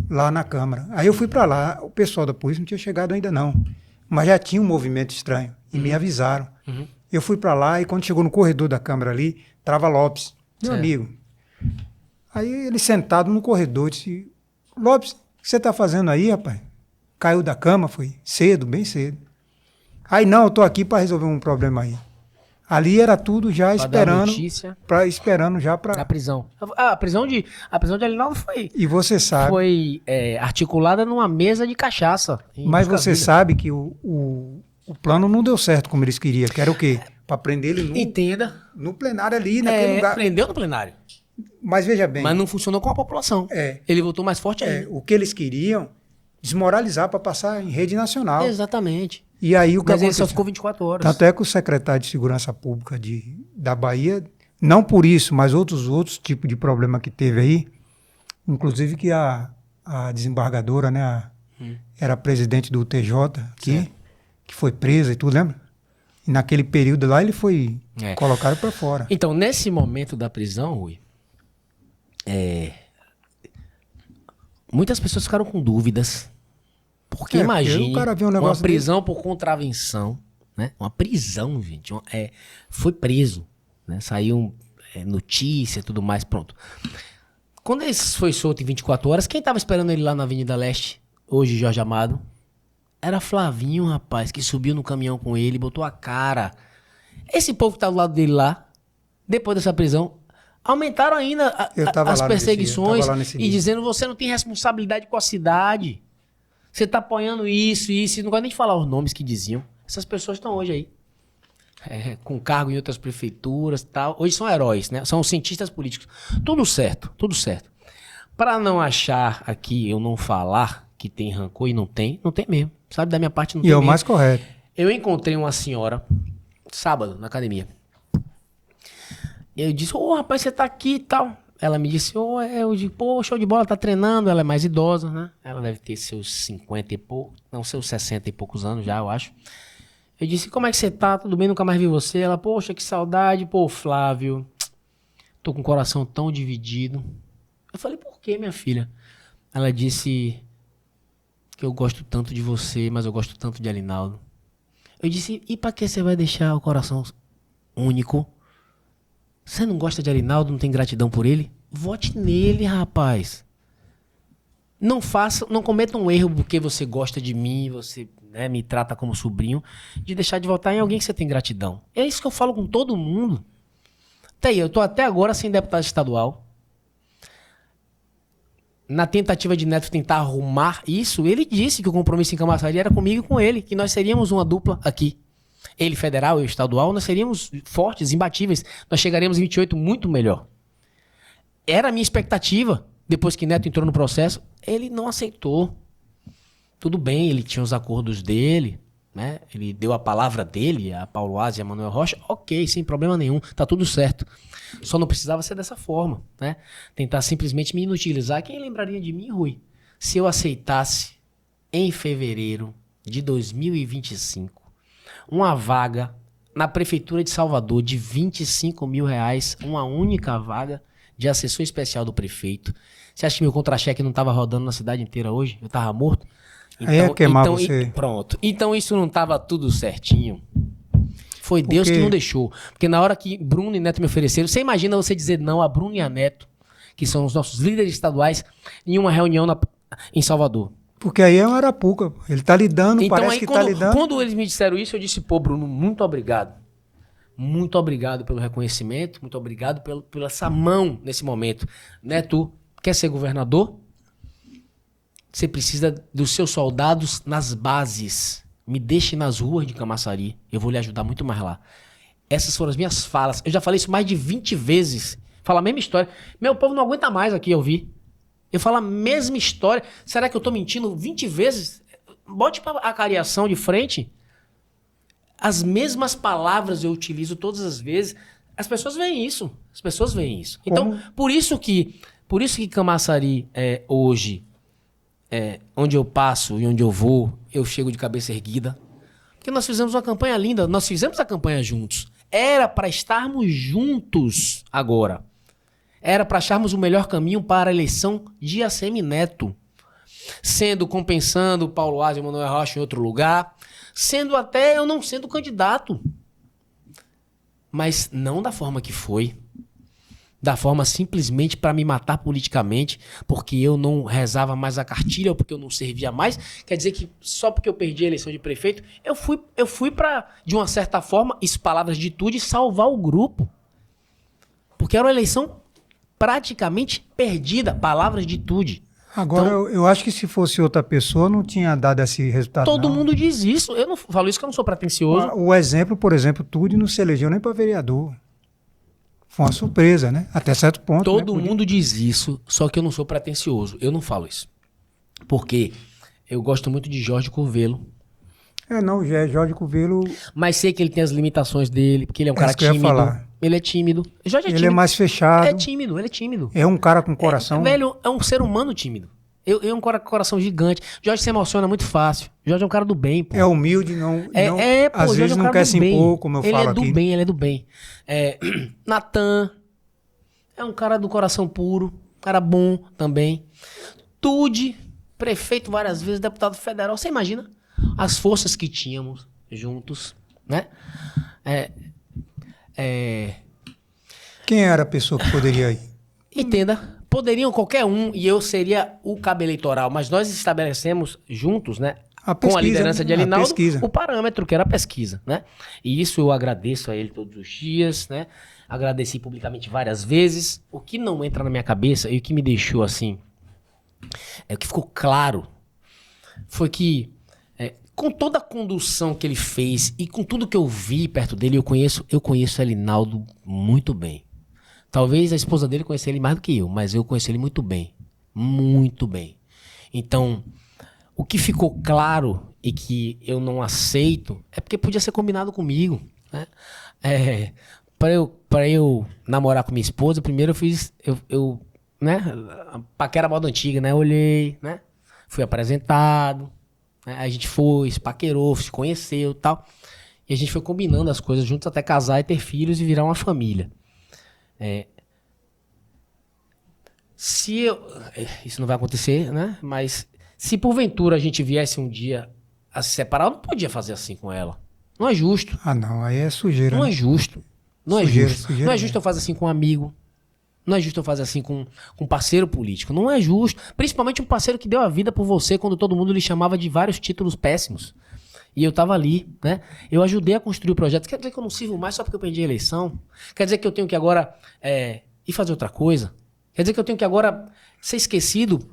lá na Câmara. Aí eu fui para lá, o pessoal da polícia não tinha chegado ainda não, mas já tinha um movimento estranho e me avisaram. Uhum. Eu fui para lá e quando chegou no corredor da Câmara ali, trava Lopes, meu amigo. Aí ele sentado no corredor disse: Lopes, o que você tá fazendo aí, rapaz? Caiu da cama, foi cedo, bem cedo. Aí não, eu tô aqui para resolver um problema aí. Ali era tudo já Pra esperando, dar notícia. esperando já para. A prisão. A prisão de Alinaldo foi, E você sabe. foi articulada numa mesa de cachaça. Mas você sabe que o plano não deu certo como eles queriam, que era o quê? Para prender ele Entenda. no plenário ali, naquele lugar. Prendeu no plenário. Mas veja bem, Mas não funcionou com a população. É. Ele voltou mais forte ainda. o que eles queriam, desmoralizar para passar em rede nacional. Exatamente. E aí o que Mas ele só aconteceu? ficou 24 horas. Tanto é que o secretário de Segurança Pública da Bahia, não por isso, mas outros tipos de problema que teve aí, inclusive que a desembargadora, né, era presidente do TJ aqui, que foi presa e tudo, lembra? E naquele período lá ele foi colocado para fora. Então, nesse momento da prisão, Rui, muitas pessoas ficaram com dúvidas. Porque imagine o cara vê um uma negócio prisão por contravenção, né? Uma prisão, gente. Foi preso, né? Saiu notícia e tudo mais, pronto. Quando ele foi solto em 24 horas, quem tava esperando ele lá na Avenida Leste, hoje Jorge Amado, era Flavinho, rapaz, que subiu no caminhão com ele, botou a cara. Esse povo que tá do lado dele lá, depois dessa prisão, aumentaram ainda as perseguições e dizendo: você não tem responsabilidade com a cidade. Você tá apoiando isso, não gosto nem de falar os nomes que diziam. Essas pessoas estão hoje aí, com cargo em outras prefeituras e tal. Hoje são heróis, né? São cientistas políticos. Tudo certo, tudo certo. Para não achar aqui, eu não falar que tem rancor e não tem mesmo. Sabe, da minha parte não tem mesmo. E é o mais correto. Eu encontrei uma senhora, sábado, na academia. Eu disse: ô, rapaz, você tá aqui e tal. Ela me disse: eu digo, pô, show de bola, tá treinando. Ela é mais idosa, né? Ela deve ter seus 50 e poucos, não, seus 60 e poucos anos já, eu acho. Eu disse: como é que você tá? Tudo bem? Nunca mais vi você. Ela: poxa, que saudade. Pô, Flávio, tô com o coração tão dividido. Eu falei: por quê, minha filha? Ela disse que eu gosto tanto de você, mas eu gosto tanto de Alinaldo. Eu disse: e pra que você vai deixar o coração único? Você não gosta de Alinaldo, não tem gratidão por ele? Vote nele, rapaz. Não cometa um erro porque você gosta de mim, você, né, me trata como sobrinho, de deixar de votar em alguém que você tem gratidão. É isso que eu falo com todo mundo. Até aí, eu tô até agora sem deputado estadual. Na tentativa de Neto tentar arrumar isso, ele disse que o compromisso em Camaçari era comigo e com ele, que nós seríamos uma dupla aqui. Ele federal, eu estadual, nós seríamos fortes, imbatíveis. Nós chegaríamos em 28 muito melhor. Era a minha expectativa, depois que Neto entrou no processo. Ele não aceitou. Tudo bem, ele tinha os acordos dele, né? Ele deu a palavra dele, a Paulo Aze e a Manuel Rocha. Ok, sem problema nenhum, tá tudo certo. Só não precisava ser dessa forma, né? Tentar simplesmente me inutilizar. Quem lembraria de mim, Rui, se eu aceitasse em fevereiro de 2025 uma vaga na Prefeitura de Salvador de R$25 mil, uma única vaga de assessor especial do prefeito. Você acha que meu contra-cheque não estava rodando na cidade inteira hoje? Eu estava morto? Então, aí é queimar você. Pronto. Então isso não estava tudo certinho. Foi Deus que não deixou. Porque na hora que Bruno e Neto me ofereceram, você imagina você dizer não a Bruno e a Neto, que são os nossos líderes estaduais, em uma reunião em Salvador. Porque aí é uma arapuca. Ele tá lidando, então, parece aí, que tá lidando. Quando eles me disseram isso, eu disse: pô, Bruno, muito obrigado. Muito obrigado pelo reconhecimento, muito obrigado pela essa mão nesse momento. Neto, quer ser governador? Você precisa dos seus soldados nas bases. Me deixe nas ruas de Camaçari. Eu vou lhe ajudar muito mais lá. Essas foram as minhas falas. Eu já falei isso mais de 20 vezes. Fala a mesma história. Meu povo não aguenta mais aqui ouvir. Eu falo a mesma história. Será que eu tô mentindo 20 vezes? Bote a cariação de frente. As mesmas palavras eu utilizo todas as vezes. As pessoas veem isso. As pessoas veem isso. Então, por isso que Camaçari hoje, onde eu passo e onde eu vou, eu chego de cabeça erguida. Porque nós fizemos uma campanha linda. Nós fizemos a campanha juntos. Era para estarmos juntos agora. Era para acharmos o melhor caminho para a eleição de ACM Neto. Sendo compensando Paulo Aze e Manuel Rocha em outro lugar. Sendo até eu não sendo candidato. Mas não da forma que foi. Da forma simplesmente para me matar politicamente, porque eu não rezava mais a cartilha ou porque eu não servia mais. Quer dizer que só porque eu perdi a eleição de prefeito, eu fui para, de uma certa forma, isso palavras de tudo, salvar o grupo. Porque era uma eleição praticamente perdida, palavras de tudo. Agora, Então, eu acho que se fosse outra pessoa, não tinha dado esse resultado. Todo não. mundo diz isso. Eu não falo isso que eu não sou pretencioso. O exemplo, por exemplo, Tude não se elegeu nem para vereador. Foi uma surpresa, né? Até certo ponto. Todo né? mundo diz isso, só que eu não sou pretencioso. Eu não falo isso. Porque eu gosto muito de Jorge Curvelo. Não, Jorge Curvelo. Mas sei que ele tem as limitações dele, porque ele é um cara isso que eu ia tímido. falar. Ele é tímido. Jorge é Ele tímido. é mais fechado. Ele é tímido. É um cara com coração. Velho, é um ser humano tímido. Eu um coração gigante. Jorge se emociona muito fácil. Jorge é um cara do bem, pô. É humilde, às Jorge vezes é um não cara quer do se bem. impor, como eu falo aqui. Ele é do bem. Natan é um cara do coração puro, cara bom também. Tude, prefeito várias vezes, deputado federal. Você imagina as forças que tínhamos juntos, né? Quem era a pessoa que poderia ir? Entenda, poderiam qualquer um e eu seria o cabo eleitoral, mas nós estabelecemos juntos, né? Com a liderança de Alinaldo, o parâmetro que era a pesquisa, né? E isso eu agradeço a ele todos os dias, né? Agradeci publicamente várias vezes. O que não entra na minha cabeça e o que me deixou assim, o que ficou claro, foi que com toda a condução que ele fez e com tudo que eu vi perto dele, eu conheço Alinaldo muito bem. Talvez a esposa dele conheça ele mais do que eu, mas eu conheço ele muito bem. Muito bem. Então, o que ficou claro e que eu não aceito é porque podia ser combinado comigo, né? Para eu namorar com minha esposa, primeiro eu fiz, né? A paquera moda antiga, né? Eu olhei, né? Fui apresentado, né? A gente foi, se paquerou, se conheceu e tal. E a gente foi combinando as coisas juntos até casar e ter filhos e virar uma família. Isso não vai acontecer, né? Mas se porventura a gente viesse um dia a se separar, eu não podia fazer assim com ela. Não é justo. Não, aí é sujeira. Não né? é justo. Não Sujeira, é justo. sujeira Não é justo eu fazer assim com um amigo. Não é justo eu fazer assim com um parceiro político. Não é justo. Principalmente um parceiro que deu a vida por você quando todo mundo lhe chamava de vários títulos péssimos. E eu tava ali, né? Eu ajudei a construir o projeto. Quer dizer que eu não sirvo mais só porque eu perdi a eleição? Quer dizer que eu tenho que agora ir fazer outra coisa? Quer dizer que eu tenho que agora ser esquecido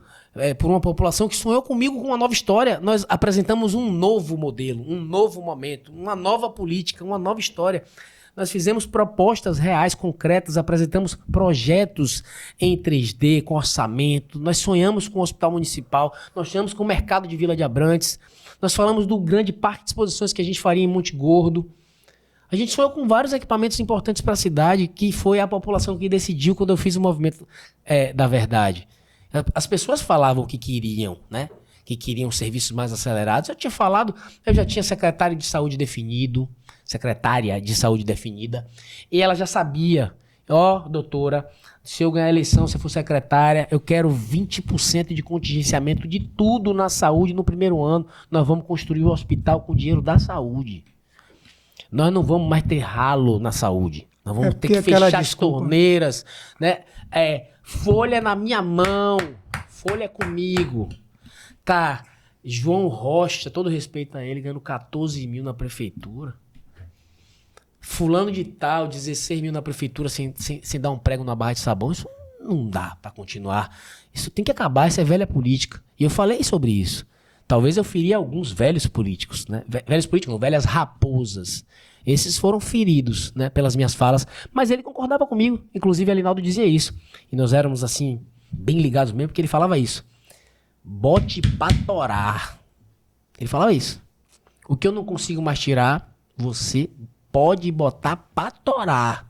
por uma população que sonhou comigo com uma nova história? Nós apresentamos um novo modelo, um novo momento, uma nova política, uma nova história. Nós fizemos propostas reais, concretas, apresentamos projetos em 3D, com orçamento. Nós sonhamos com o Hospital Municipal, nós sonhamos com o Mercado de Vila de Abrantes. Nós falamos do grande parque de exposições que a gente faria em Monte Gordo. A gente sonhou com vários equipamentos importantes para a cidade, que foi a população que decidiu quando eu fiz o movimento da verdade. As pessoas falavam que queriam, né? Que queriam serviços mais acelerados. Eu já tinha secretária de saúde definido, secretária de saúde definida, e ela já sabia, doutora, se eu ganhar a eleição, se eu for secretária, eu quero 20% de contingenciamento de tudo na saúde no primeiro ano. Nós vamos construir o hospital com dinheiro da saúde. Nós não vamos mais ter ralo na saúde. Nós vamos ter que fechar as torneiras, né? Folha na minha mão, folha comigo. Tá, João Rocha, todo respeito a ele, ganhando 14 mil na prefeitura. Fulano de tal, 16 mil na prefeitura sem dar um prego na barra de sabão. Isso não dá pra continuar. Isso tem que acabar, isso é velha política. E eu falei sobre isso. Talvez eu feria alguns velhos políticos, né? Velhos políticos, não, velhas raposas. Esses foram feridos, né, pelas minhas falas, mas ele concordava comigo. Inclusive, Alinaldo dizia isso. E nós éramos, assim, bem ligados mesmo, porque ele falava isso. Bote pra torar. Ele falava isso. O que eu não consigo mais tirar, você pode botar pra torar.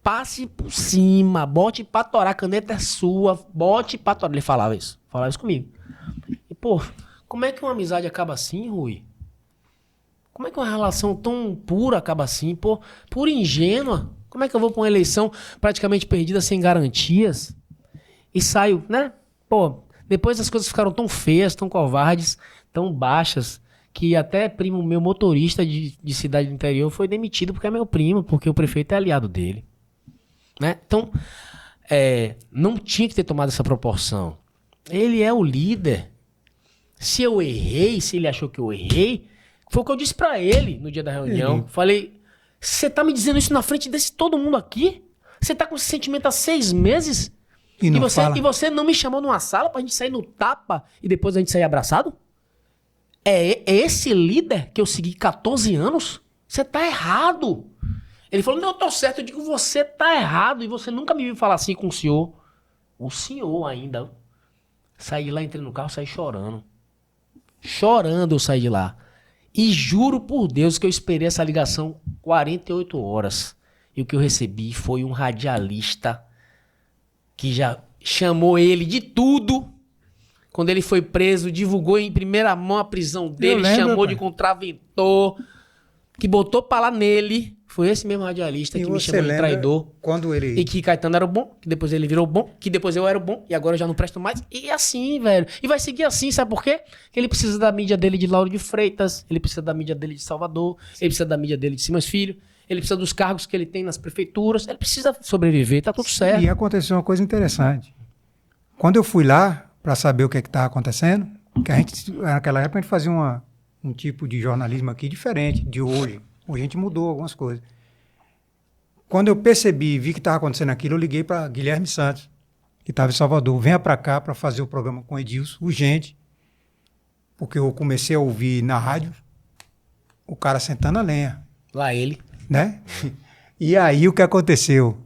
Passe por cima, bote pra torar, a caneta é sua, bote pra torar. Ele falava isso comigo. E, pô, como é que uma amizade acaba assim, Rui? Como é que uma relação tão pura acaba assim, pô, pura e ingênua? Como é que eu vou pra uma eleição praticamente perdida, sem garantias? E saio, né? Pô, depois as coisas ficaram tão feias, tão covardes, tão baixas, que até primo meu, motorista de cidade do interior, foi demitido porque é meu primo, porque o prefeito é aliado dele. Né? Então, não tinha que ter tomado essa proporção. Ele é o líder. Se eu errei, se ele achou que eu errei, foi o que eu disse pra ele no dia da reunião. Falei, você tá me dizendo isso na frente desse todo mundo aqui? Você tá com esse sentimento há 6 meses? E você não me chamou numa sala pra gente sair no tapa e depois a gente sair abraçado? É esse líder que eu segui 14 anos? Você tá errado. Ele falou, não, eu tô certo. Eu digo, você tá errado. E você nunca me viu falar assim com o senhor. O senhor ainda. Saí de lá, entrei no carro, saí chorando. Chorando eu saí de lá. E juro por Deus que eu esperei essa ligação 48 horas. E o que eu recebi foi um radialista que já chamou ele de tudo. Quando ele foi preso, divulgou em primeira mão a prisão dele, chamou de contraventor, que botou pra lá nele. Foi esse mesmo radialista que me chamou de traidor. Quando ele... E que Caetano era o bom, que depois ele virou bom, que depois eu era o bom, e agora eu já não presto mais. E assim, velho. E vai seguir assim, sabe por quê? Porque ele precisa da mídia dele de Lauro de Freitas, ele precisa da mídia dele de Salvador, ele precisa da mídia dele de Simões Filho, ele precisa dos cargos que ele tem nas prefeituras, ele precisa sobreviver, tá tudo certo. E aconteceu uma coisa interessante. Quando eu fui lá para saber o que estava acontecendo, que a gente, naquela época a gente fazia um tipo de jornalismo aqui diferente de hoje. Hoje a gente mudou algumas coisas. Quando eu percebi e vi que estava acontecendo aquilo, eu liguei para Guilherme Santos, que estava em Salvador. Venha para cá para fazer o programa com o Edilson, urgente, porque eu comecei a ouvir na rádio o cara sentando a lenha. Lá ele. Né? E aí o que aconteceu?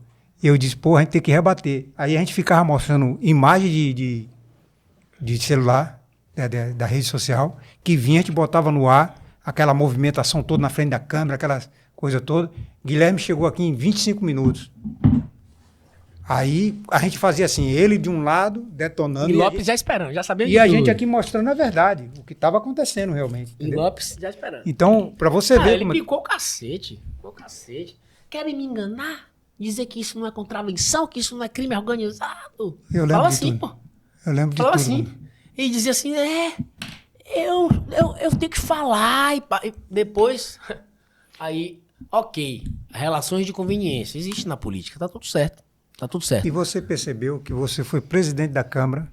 Eu disse, pô, a gente tem que rebater. Aí a gente ficava mostrando imagem de celular, da rede social, que vinha, a gente botava no ar, aquela movimentação toda na frente da câmera, aquela coisa toda. Guilherme chegou aqui em 25 minutos. Aí a gente fazia assim, ele de um lado, detonando. E Lopes já esperando, já sabia. E a gente aqui mostrando a verdade, o que estava acontecendo realmente. E Lopes já esperando. Então, para você ver... Ele picou o cacete. Querem me enganar? Dizer que isso não é contravenção, que isso não é crime organizado. Eu lembro Fala de assim, tudo. pô. Eu lembro de Falava tudo. assim. E dizia assim, eu tenho que falar. E depois, aí, ok, relações de conveniência. Existe na política, tá tudo certo. Tá tudo certo. E você percebeu que você foi presidente da Câmara.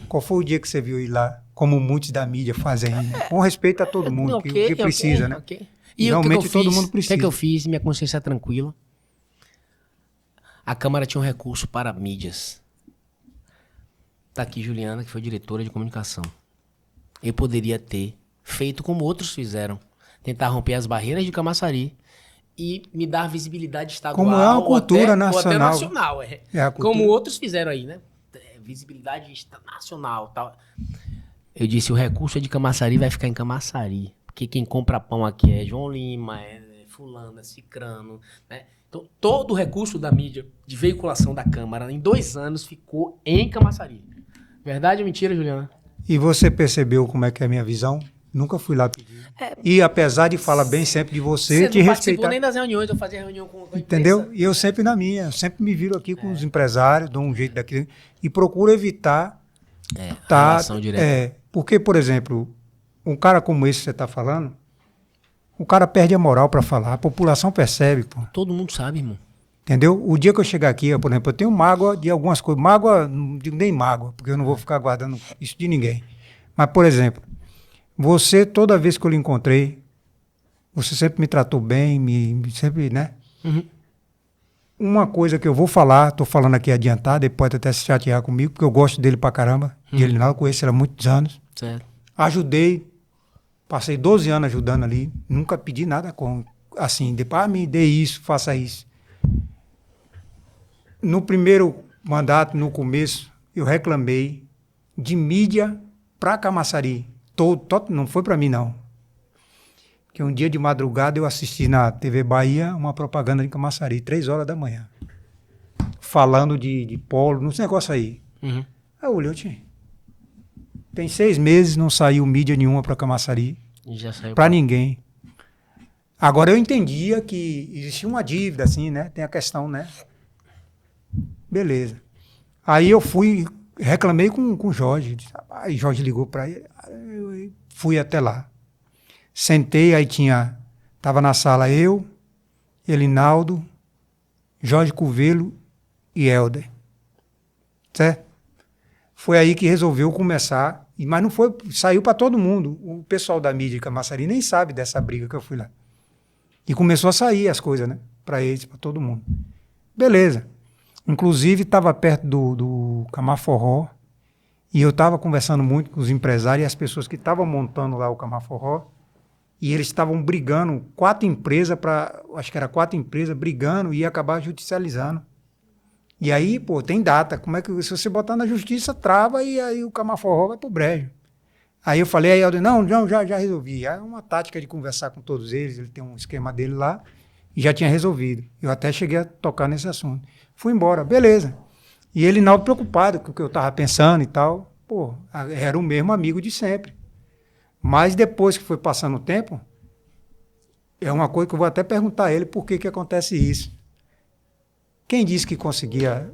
Qual foi o dia que você viu ir lá, como muitos da mídia fazem ainda? Com respeito a todo mundo, que precisa, né? E realmente todo mundo precisa. O que eu fiz? Minha consciência é tranquila. A Câmara tinha um recurso para mídias. Tá aqui Juliana, que foi diretora de comunicação. Eu poderia ter feito como outros fizeram. Tentar romper as barreiras de Camaçari e me dar visibilidade estadual. Como é uma cultura nacional. Ou até nacional, É a cultura. Como outros fizeram aí, né? Visibilidade nacional, tal. Eu disse, o recurso de Camaçari vai ficar em Camaçari. Porque quem compra pão aqui é João Lima, é fulano, é cicrano, né? Então, todo o recurso da mídia de veiculação da Câmara, em 2 anos, ficou em Camaçari. Verdade ou mentira, Juliana? E você percebeu como é que é a minha visão? Nunca fui lá pedir. E apesar de falar bem sempre de você te não respeitar. participou nem das reuniões, eu fazia reunião com a Entendeu? imprensa. E eu sempre na minha. Eu sempre me viro aqui com os empresários, dou um jeito daquilo. E procuro evitar... relação direta. Porque, por exemplo, um cara como esse que você está falando, o cara perde a moral para falar. A população percebe, pô. Todo mundo sabe, irmão. Entendeu? O dia que eu chegar aqui, por exemplo, eu tenho mágoa de algumas coisas. Mágoa, não digo nem mágoa, porque eu não vou ficar guardando isso de ninguém. Mas, por exemplo, você, toda vez que eu lhe encontrei, você sempre me tratou bem, sempre, né? Uma coisa que eu vou falar, estou falando aqui adiantado, ele pode até se chatear comigo, porque eu gosto dele pra caramba, de ele não, eu conheço ele há muitos anos. Certo. Ajudei, passei 12 anos ajudando ali, nunca pedi nada assim, depois me dê isso, faça isso. No primeiro mandato, no começo, eu reclamei de mídia para Camaçari. Não foi para mim, não. Porque um dia de madrugada eu assisti na TV Bahia uma propaganda de Camaçari, 3 horas da manhã. Falando de polo, nos negócios aí. Uhum. Aí eu olhei, tem 6 meses, não saiu mídia nenhuma para Camaçari. Já saiu Para ninguém. Agora eu entendia que existia uma dívida, assim, né? Tem a questão, né? Beleza. Aí eu reclamei com o Jorge. Aí Jorge ligou para ele, eu fui até lá. Sentei, aí tava na sala eu, Elinaldo, Jorge Cuvelo e Helder. Certo? Foi aí que resolveu começar, mas não foi, saiu para todo mundo. O pessoal da mídia de Camaçari nem sabe dessa briga que eu fui lá. E começou a sair as coisas, né? Para eles, para todo mundo. Beleza. Inclusive, estava perto do Camaforró, e eu estava conversando muito com os empresários e as pessoas que estavam montando lá o Camaforró, e eles estavam brigando, 4 empresas, acho que era 4 empresas, brigando e ia acabar judicializando. E aí, pô, tem data, como é que, se você botar na justiça, trava e aí o Camaforró vai pro brejo. Aí eu falei, aí eu disse, não, já resolvi. Aí é uma tática de conversar com todos eles, ele tem um esquema dele lá, e já tinha resolvido. Eu até cheguei a tocar nesse assunto. Fui embora, beleza. E ele não preocupado com o que eu estava pensando e tal. Pô, era o mesmo amigo de sempre. Mas depois que foi passando o tempo, é uma coisa que eu vou até perguntar a ele por que acontece isso. Quem disse que conseguia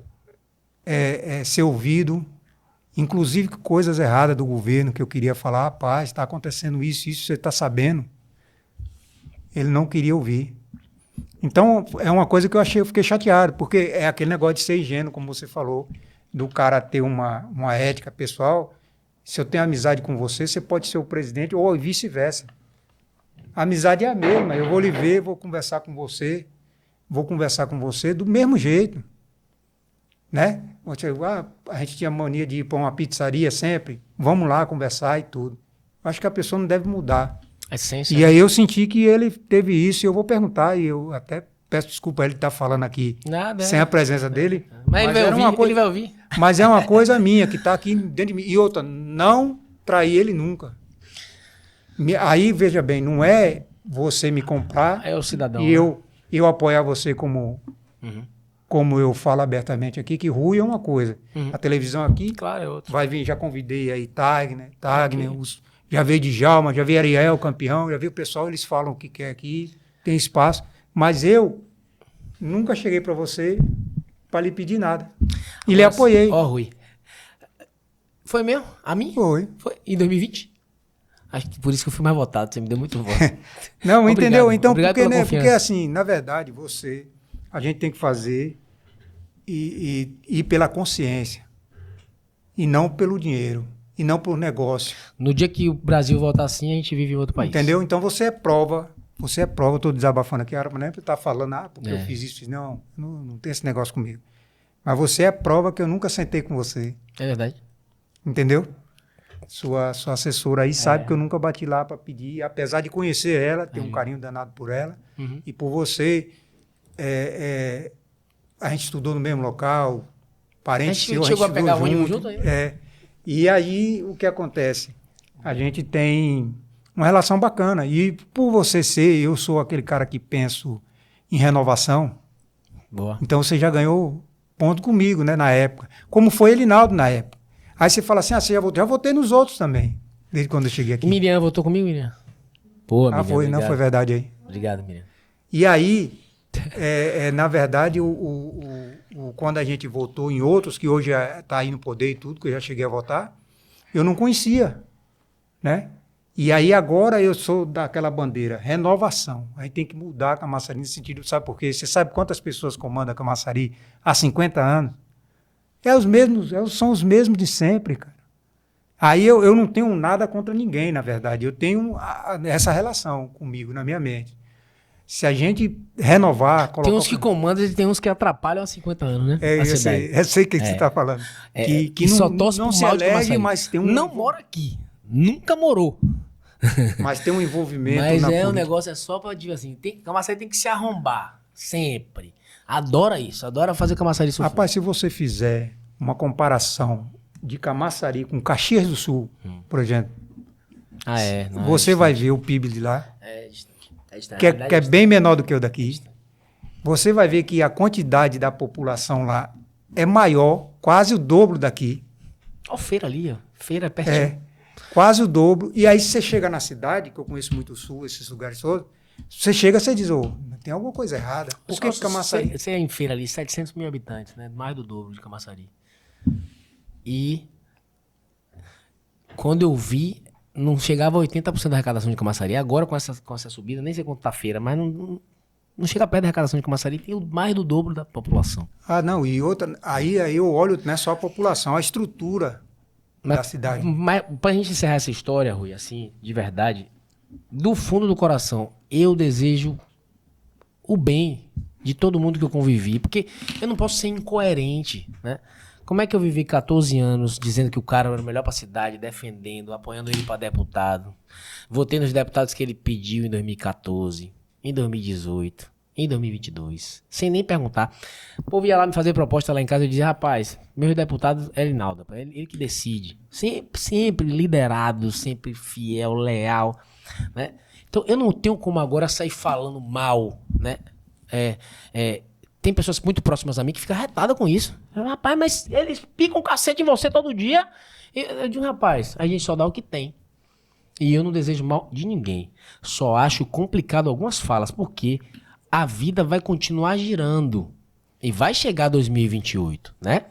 ser ouvido, inclusive coisas erradas do governo, que eu queria falar, rapaz, está acontecendo isso, você está sabendo? Ele não queria ouvir. Então, é uma coisa que eu fiquei chateado, porque é aquele negócio de ser ingênuo, como você falou, do cara ter uma ética pessoal. Se eu tenho amizade com você, você pode ser o presidente, ou vice-versa. A amizade é a mesma, eu vou lhe ver, vou conversar com você do mesmo jeito. Né? A gente tinha mania de ir para uma pizzaria sempre, vamos lá conversar e tudo. Acho que a pessoa não deve mudar. Essência. E aí eu senti que ele teve isso, e eu vou perguntar, e eu até peço desculpa ele estar falando aqui sem a presença dele. Mas ele vai ouvir. Mas é uma coisa minha, que está aqui dentro de mim. E outra, não trair ele nunca. Aí, veja bem, não é você me comprar é o cidadão, e né? eu apoiar você como eu falo abertamente aqui, que Rui é uma coisa. A televisão aqui Claro, é outra. vai vir, já convidei aí Tagner, já veio Djalma, já veio Ariel, campeão, já veio o pessoal, eles falam o que quer aqui, tem espaço. Mas eu nunca cheguei para você para lhe pedir nada. E lhe apoiei. Ó, Rui. Foi mesmo? A mim? Foi. Em 2020? Acho que por isso que eu fui mais votado, você me deu muito voto. Não, Obrigado, entendeu? Então, obrigado porque assim, na verdade, a gente tem que fazer e ir pela consciência. E não pelo dinheiro. E não por negócio. No dia que o Brasil voltar assim, a gente vive em outro país. Entendeu? Então você é prova. Eu estou desabafando aqui, a não é para estar falando, porque eu fiz isso. Não tem esse negócio comigo. Mas você é prova que eu nunca sentei com você. É verdade. Entendeu? Sua assessora aí sabe que eu nunca bati lá para pedir, apesar de conhecer ela, ter um carinho danado por ela, e por você. A gente estudou no mesmo local, parentes a gente chegou a pegar o ônibus junto aí? E aí, o que acontece? A gente tem uma relação bacana. E por você eu sou aquele cara que penso em renovação. Boa. Então você já ganhou ponto comigo, né, na época. Como foi Elinaldo na época. Aí você fala assim, você já votei nos outros também, desde quando eu cheguei aqui. E Miriam votou comigo, Miriam? Pô, Miriam, foi, obrigado. Não foi verdade aí. Obrigado, Miriam. E aí, na verdade, quando a gente votou em outros, que hoje está aí no poder e tudo, que eu já cheguei a votar, eu não conhecia, né? E aí agora eu sou daquela bandeira, renovação. Aí tem que mudar a Camaçari nesse sentido, sabe por quê? Você sabe quantas pessoas comandam a Camaçari há 50 anos? São os mesmos de sempre, cara. Aí eu não tenho nada contra ninguém, na verdade. Eu tenho essa relação comigo, na minha mente. Se a gente renovar... Tem uns que comandam e tem uns que atrapalham há 50 anos, né? Eu sei o que você está falando. Que só torce não pro se mal de elege, Camaçari. mas tem um... Não mora aqui. Nunca morou. Mas tem um envolvimento Mas na o política. negócio é só pra dizer assim, Camaçari tem que se arrombar. Sempre. Adora isso. Adora fazer Camaçari sofrer. Rapaz, se você fizer uma comparação de Camaçari com Caxias do Sul, por exemplo, Não, você vai ver o PIB de lá, distante. que é bem menor do que o daqui. Você vai ver que a quantidade da população lá é maior, quase o dobro daqui. Ó, feira ali, ó. Feira pertinho. É, quase o dobro. E aí você chega na cidade, que eu conheço muito o Sul, esses lugares todos, você chega e você diz, tem alguma coisa errada. Por que Camaçari? Você é em feira ali, 700 mil habitantes, né? Mais do dobro de Camaçari. E quando eu vi, não chegava a 80% da arrecadação de Camaçari. Agora, com essa subida, nem sei quanto tá a feira, mas não chega perto da arrecadação de Camaçari, tem mais do dobro da população. Não, e outra, aí eu olho, não é só a população, a estrutura da cidade. Mas pra gente encerrar essa história, Rui, assim, de verdade, do fundo do coração, eu desejo o bem de todo mundo que eu convivi, porque eu não posso ser incoerente, né? Como é que eu vivi 14 anos dizendo que o cara era o melhor pra cidade, defendendo, apoiando ele pra deputado, votei nos deputados que ele pediu em 2014, em 2018, em 2022, sem nem perguntar. O povo ia lá me fazer proposta lá em casa e eu dizia, rapaz, meus deputados é Linaldo, ele que decide. Sempre liderado, sempre fiel, leal, né? Então eu não tenho como agora sair falando mal, né? Tem pessoas muito próximas a mim que ficam retadas com isso. Rapaz, mas eles picam o cacete em você todo dia. Eu digo, rapaz, a gente só dá o que tem. E eu não desejo mal de ninguém. Só acho complicado algumas falas, porque a vida vai continuar girando. E vai chegar 2028, né?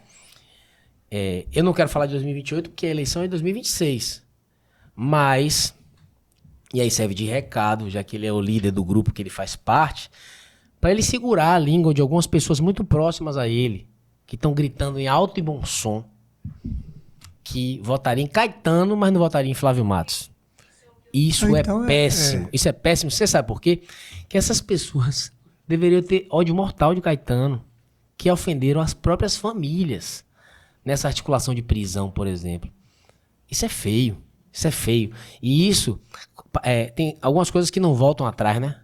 Eu não quero falar de 2028 porque a eleição é em 2026. Mas, e aí serve de recado, já que ele é o líder do grupo que ele faz parte, para ele segurar a língua de algumas pessoas muito próximas a ele, que estão gritando em alto e bom som, que votariam em Caetano, mas não votariam em Flávio Matos. Isso então, é péssimo. Isso é péssimo. Você sabe por quê? Que essas pessoas deveriam ter ódio mortal de Caetano, que ofenderam as próprias famílias nessa articulação de prisão, por exemplo. Isso é feio. Isso é feio. E isso tem algumas coisas que não voltam atrás, né?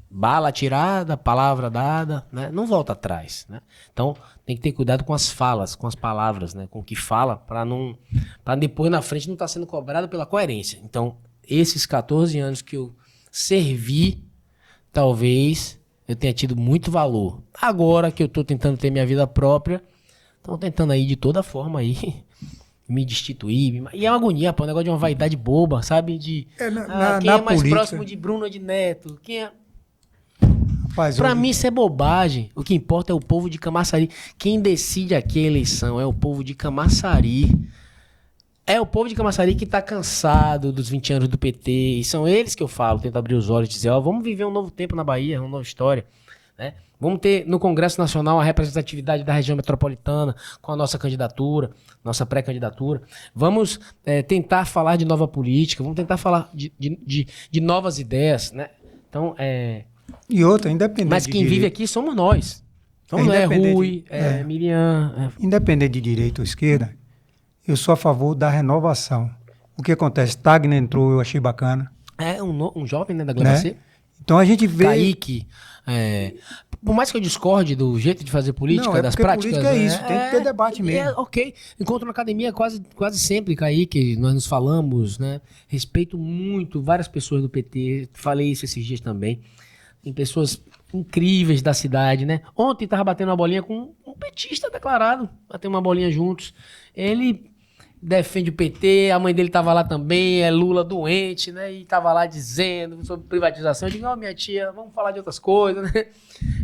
Bala tirada, palavra dada, né? Não volta atrás, né? Então tem que ter cuidado com as falas, com as palavras, né? Com o que fala, para depois na frente não estar sendo cobrado pela coerência. Então esses 14 anos que eu servi, talvez eu tenha tido muito valor. Agora que eu estou tentando ter minha vida própria, estão tentando aí de toda forma aí me destituir. E é uma agonia, pô, um negócio de uma vaidade boba, sabe? Quem é mais política próximo de Bruno de Neto? Quem é... Pra mim isso é bobagem. O que importa é o povo de Camaçari. Quem decide aqui a eleição é o povo de Camaçari. É o povo de Camaçari que tá cansado dos 20 anos do PT. E são eles que eu falo, tento abrir os olhos e dizer, vamos viver um novo tempo na Bahia, uma nova história, né? Vamos ter no Congresso Nacional a representatividade da região metropolitana com a nossa candidatura, nossa pré-candidatura. Vamos tentar falar de nova política, vamos tentar falar de novas ideias, né? Então, E outra, independente. Mas quem vive aqui somos nós. Somos Rui, Miriam. Independente de direita ou esquerda, eu sou a favor da renovação. O que acontece? Tagner entrou, eu achei bacana. Um jovem, né, da Glória. Então a gente vê... Kaique, por mais que eu discorde do jeito de fazer política, das práticas... Política é isso, tem que ter debate mesmo. Ok, encontro na academia quase sempre, Kaique, nós nos falamos, né? Respeito muito várias pessoas do PT, falei isso esses dias também. Tem pessoas incríveis da cidade, né? Ontem tava batendo uma bolinha com um petista declarado, batendo uma bolinha juntos. Ele defende o PT, a mãe dele tava lá também, é Lula doente, né? E tava lá dizendo sobre privatização. Eu digo, minha tia, vamos falar de outras coisas, né?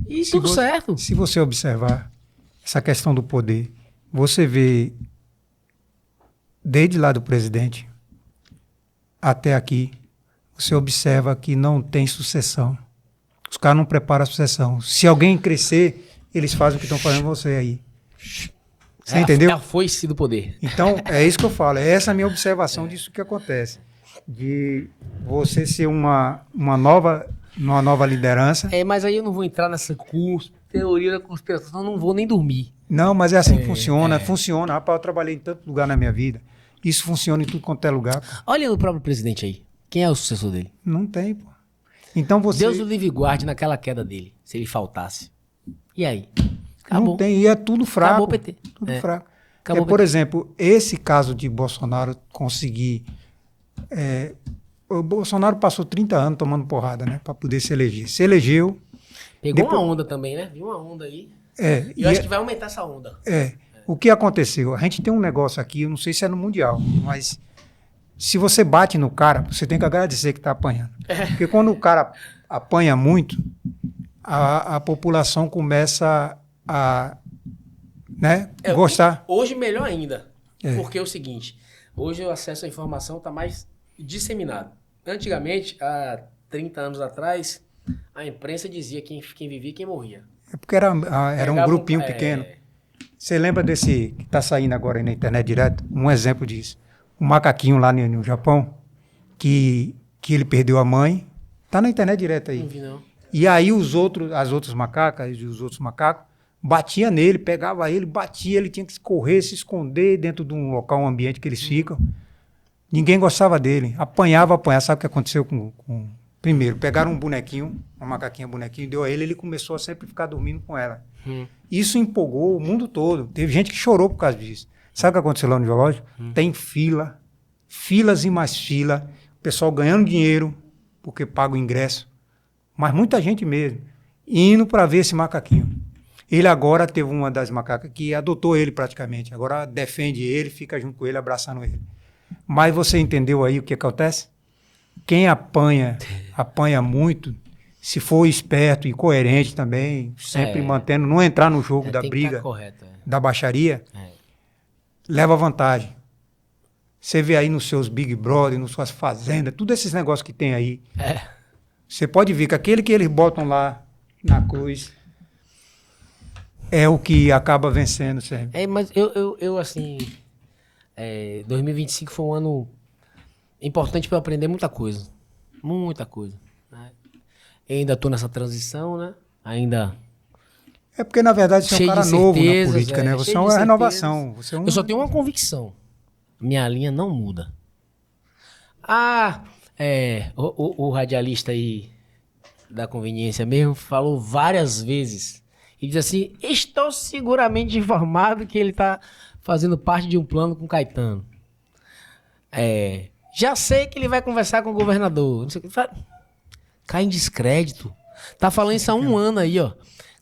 E tudo certo. Se você observar essa questão do poder, você vê desde lá do presidente até aqui, você observa que não tem sucessão. Os caras não preparam a sucessão. Se alguém crescer, eles fazem o que estão fazendo você aí. Você entendeu? É a foice do poder. Então, é isso que eu falo. É essa a minha observação disso que acontece. De você ser uma nova liderança. Mas aí eu não vou entrar nessa teoria da conspiração, não vou nem dormir. Não, mas é assim que funciona. Funciona. Rapaz, eu trabalhei em tanto lugar na minha vida. Isso funciona em tudo quanto é lugar. Olha o próprio presidente aí. Quem é o sucessor dele? Não tem, pô. Então você... Deus o livre guarde naquela queda dele, se ele faltasse. E aí? Acabou. Não tem, e é tudo fraco. Acabou o PT. Tudo fraco. Acabou o Por PT. exemplo, esse caso de Bolsonaro conseguir... o Bolsonaro passou 30 anos tomando porrada, né? Para poder se eleger. Se elegeu... Pegou depois- uma onda também, né? Viu uma onda aí. É, E eu acho que vai aumentar essa onda. O que aconteceu? A gente tem um negócio aqui, eu não sei se é no Mundial, mas se você bate no cara, você tem que agradecer que está apanhando. Porque quando o cara apanha muito, a população começa a gostar. Hoje melhor ainda. É. Porque é o seguinte, hoje o acesso à informação está mais disseminado. Antigamente, há 30 anos atrás, a imprensa dizia quem vivia e quem morria. É porque era um Pegava grupinho pequeno. Você lembra desse que está saindo agora aí na internet direto? Um exemplo disso. Um macaquinho lá no Japão, que ele perdeu a mãe. Está na internet direto aí. Não vi, não. E aí as outras macacas e os outros macacos batia nele, pegava ele, batia, ele tinha que correr, se esconder dentro de um local, um ambiente que eles ficam. Ninguém gostava dele. Apanhava. Sabe o que aconteceu com... Primeiro, pegaram um bonequinho, uma macaquinha bonequinho, deu a ele começou a sempre ficar dormindo com ela. Isso empolgou o mundo todo. Teve gente que chorou por causa disso. Sabe o que aconteceu lá no zoológico? Tem filas e mais fila, o pessoal ganhando dinheiro, porque paga o ingresso, mas muita gente mesmo, indo para ver esse macaquinho. Ele agora teve uma das macacas que adotou ele praticamente, agora defende ele, fica junto com ele, abraçando ele. Mas você entendeu aí o que acontece? Quem apanha muito, se for esperto e coerente também, sempre mantendo, não entrar no jogo da tem que briga, tá correto, da baixaria, leva vantagem. Você vê aí nos seus Big Brother, nas suas fazendas, tudo esses negócios que tem aí. Você pode ver que aquele que eles botam lá na cruz é o que acaba vencendo sempre. Mas eu assim, 2025 foi um ano importante para eu aprender muita coisa. Muita coisa. Né? Eu ainda estou nessa transição, né? Ainda... É porque, na verdade, você é um cheio cara de novo na certezas, política, né? Você cheio é de uma certezas. renovação. Você é um... Eu só tenho uma convicção. Minha linha não muda. O radialista aí da conveniência mesmo falou várias vezes. E diz assim, estou seguramente informado que ele está fazendo parte de um plano com Caetano. Já sei que ele vai conversar com o governador. Não sei o que. Cai em descrédito. Tá falando isso há um ano aí, ó.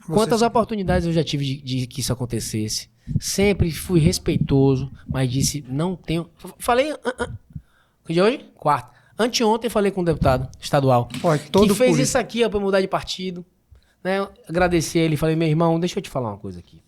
Quantas oportunidades eu já tive de que isso acontecesse. Sempre fui respeitoso, mas disse, não tenho... Falei... Que dia hoje? Quarta. Anteontem falei com um deputado estadual que fez isso aqui, ó, pra mudar de partido. Né? Agradeci ele, falei, meu irmão, deixa eu te falar uma coisa aqui.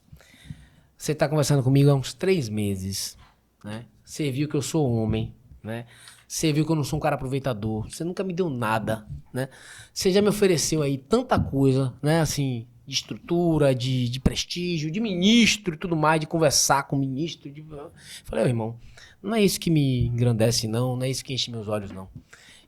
Você tá conversando comigo há uns 3 meses, né? Você viu que eu sou homem, né? Você viu que eu não sou um cara aproveitador. Você nunca me deu nada, né? Você já me ofereceu aí tanta coisa, né? Assim, de estrutura, de prestígio, de ministro e tudo mais, de conversar com o ministro. Falei, irmão, não é isso que me engrandece, não é isso que enche meus olhos, não.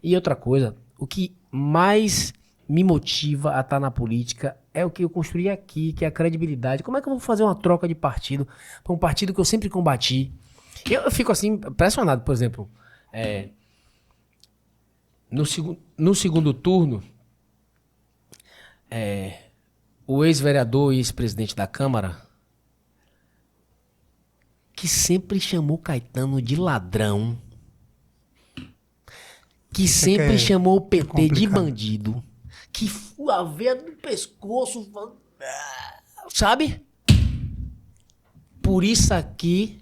E outra coisa, o que mais me motiva a estar na política é o que eu construí aqui, que é a credibilidade. Como é que eu vou fazer uma troca de partido para um partido que eu sempre combati? Eu fico assim, impressionado, por exemplo, no segundo turno, o ex-vereador e ex-presidente da Câmara, que sempre chamou Caetano de ladrão, que sempre chamou o PT de bandido, que a veia do pescoço, sabe? Por isso aqui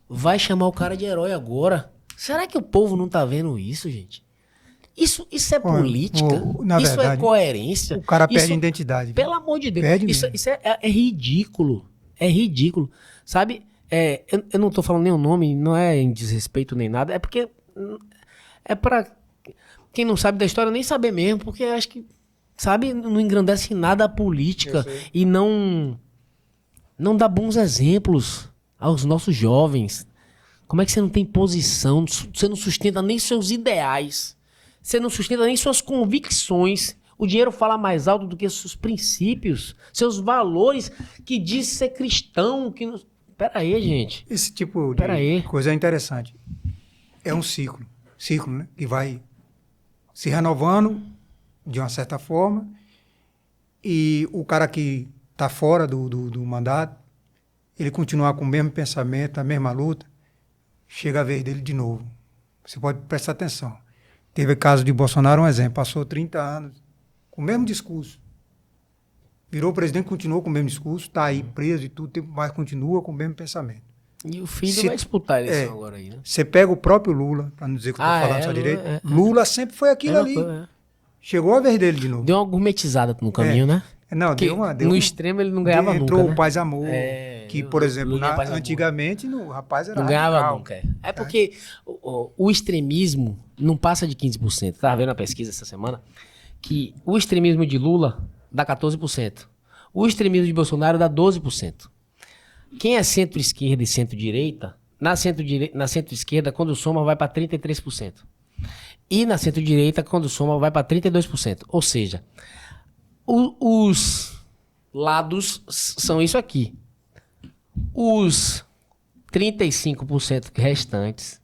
vai chamar o cara de herói agora. Será que o povo não tá vendo isso, gente? Isso é política? Isso verdade, é coerência? O cara perde identidade. Pelo amor de Deus. Isso é ridículo. É ridículo. Sabe? Eu não tô falando nem o nome, não é em desrespeito nem nada. É porque é pra quem não sabe da história nem saber mesmo. Porque acho que, sabe, não engrandece nada a política. E não dá bons exemplos aos nossos jovens. Como é que você não tem posição? Você não sustenta nem seus ideais. Você não sustenta nem suas convicções. O dinheiro fala mais alto do que seus princípios, seus valores, que diz ser cristão. Pera aí, gente. Esse tipo de coisa é interessante. É um ciclo, né? Que vai se renovando de uma certa forma. E o cara que tá fora do mandato, ele continuar com o mesmo pensamento, a mesma luta, chega a vez dele de novo. Você pode prestar atenção. Teve o caso de Bolsonaro, um exemplo, passou 30 anos com o mesmo discurso. Virou presidente, continuou com o mesmo discurso, está aí preso e tudo, mas continua com o mesmo pensamento. E o filho vai disputar a eleição agora aí, né? Você pega o próprio Lula, para não dizer que eu estou falando só direito, Lula sempre foi aquilo ali. Chegou a vez dele de novo. Deu uma gourmetizada no caminho, né? Não, no extremo ele não ganhava nunca. Entrou né? o Paz Amor, que, por exemplo, antigamente o rapaz era não ganhava radical. nunca. É porque o extremismo não passa de 15%. Estava vendo a pesquisa essa semana que o extremismo de Lula dá 14%. O extremismo de Bolsonaro dá 12%. Quem é centro-esquerda e centro-direita, na centro-esquerda, quando soma, vai para 33%. E na centro-direita, quando soma, vai para 32%. Ou seja, os lados são isso aqui. Os 35% restantes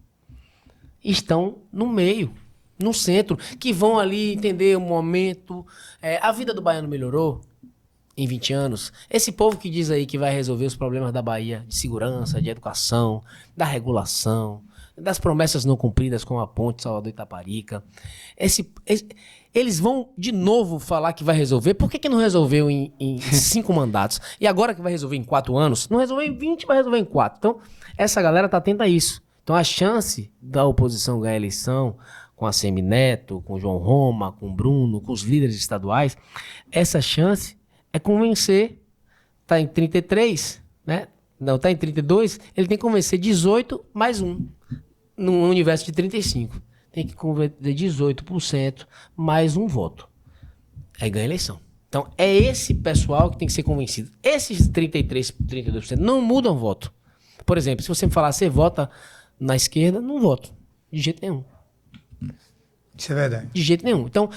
estão no meio, no centro, que vão ali entender o momento. A vida do baiano melhorou em 20 anos. Esse povo que diz aí que vai resolver os problemas da Bahia, de segurança, de educação, da regulação, das promessas não cumpridas com a ponte Salvador-Itaparica. Eles vão de novo falar que vai resolver. Por que não resolveu em 5 mandatos? E agora que vai resolver em 4 anos, não resolveu em 20, vai resolver em 4. Então, essa galera tá atenta a isso. Então, a chance da oposição ganhar a eleição com a Semineto, com o João Roma, com o Bruno, com os líderes estaduais, essa chance é convencer, tá em 33, né? Não, tá em 32, ele tem que convencer 18 mais 1, num universo de 35. Tem que convencer 18% mais 1 voto. Aí ganha a eleição. Então, é esse pessoal que tem que ser convencido. Esses 33, 32% não mudam voto. Por exemplo, se você me falar, você vota na esquerda, não voto. De jeito nenhum. Isso é verdade. De jeito nenhum. Então,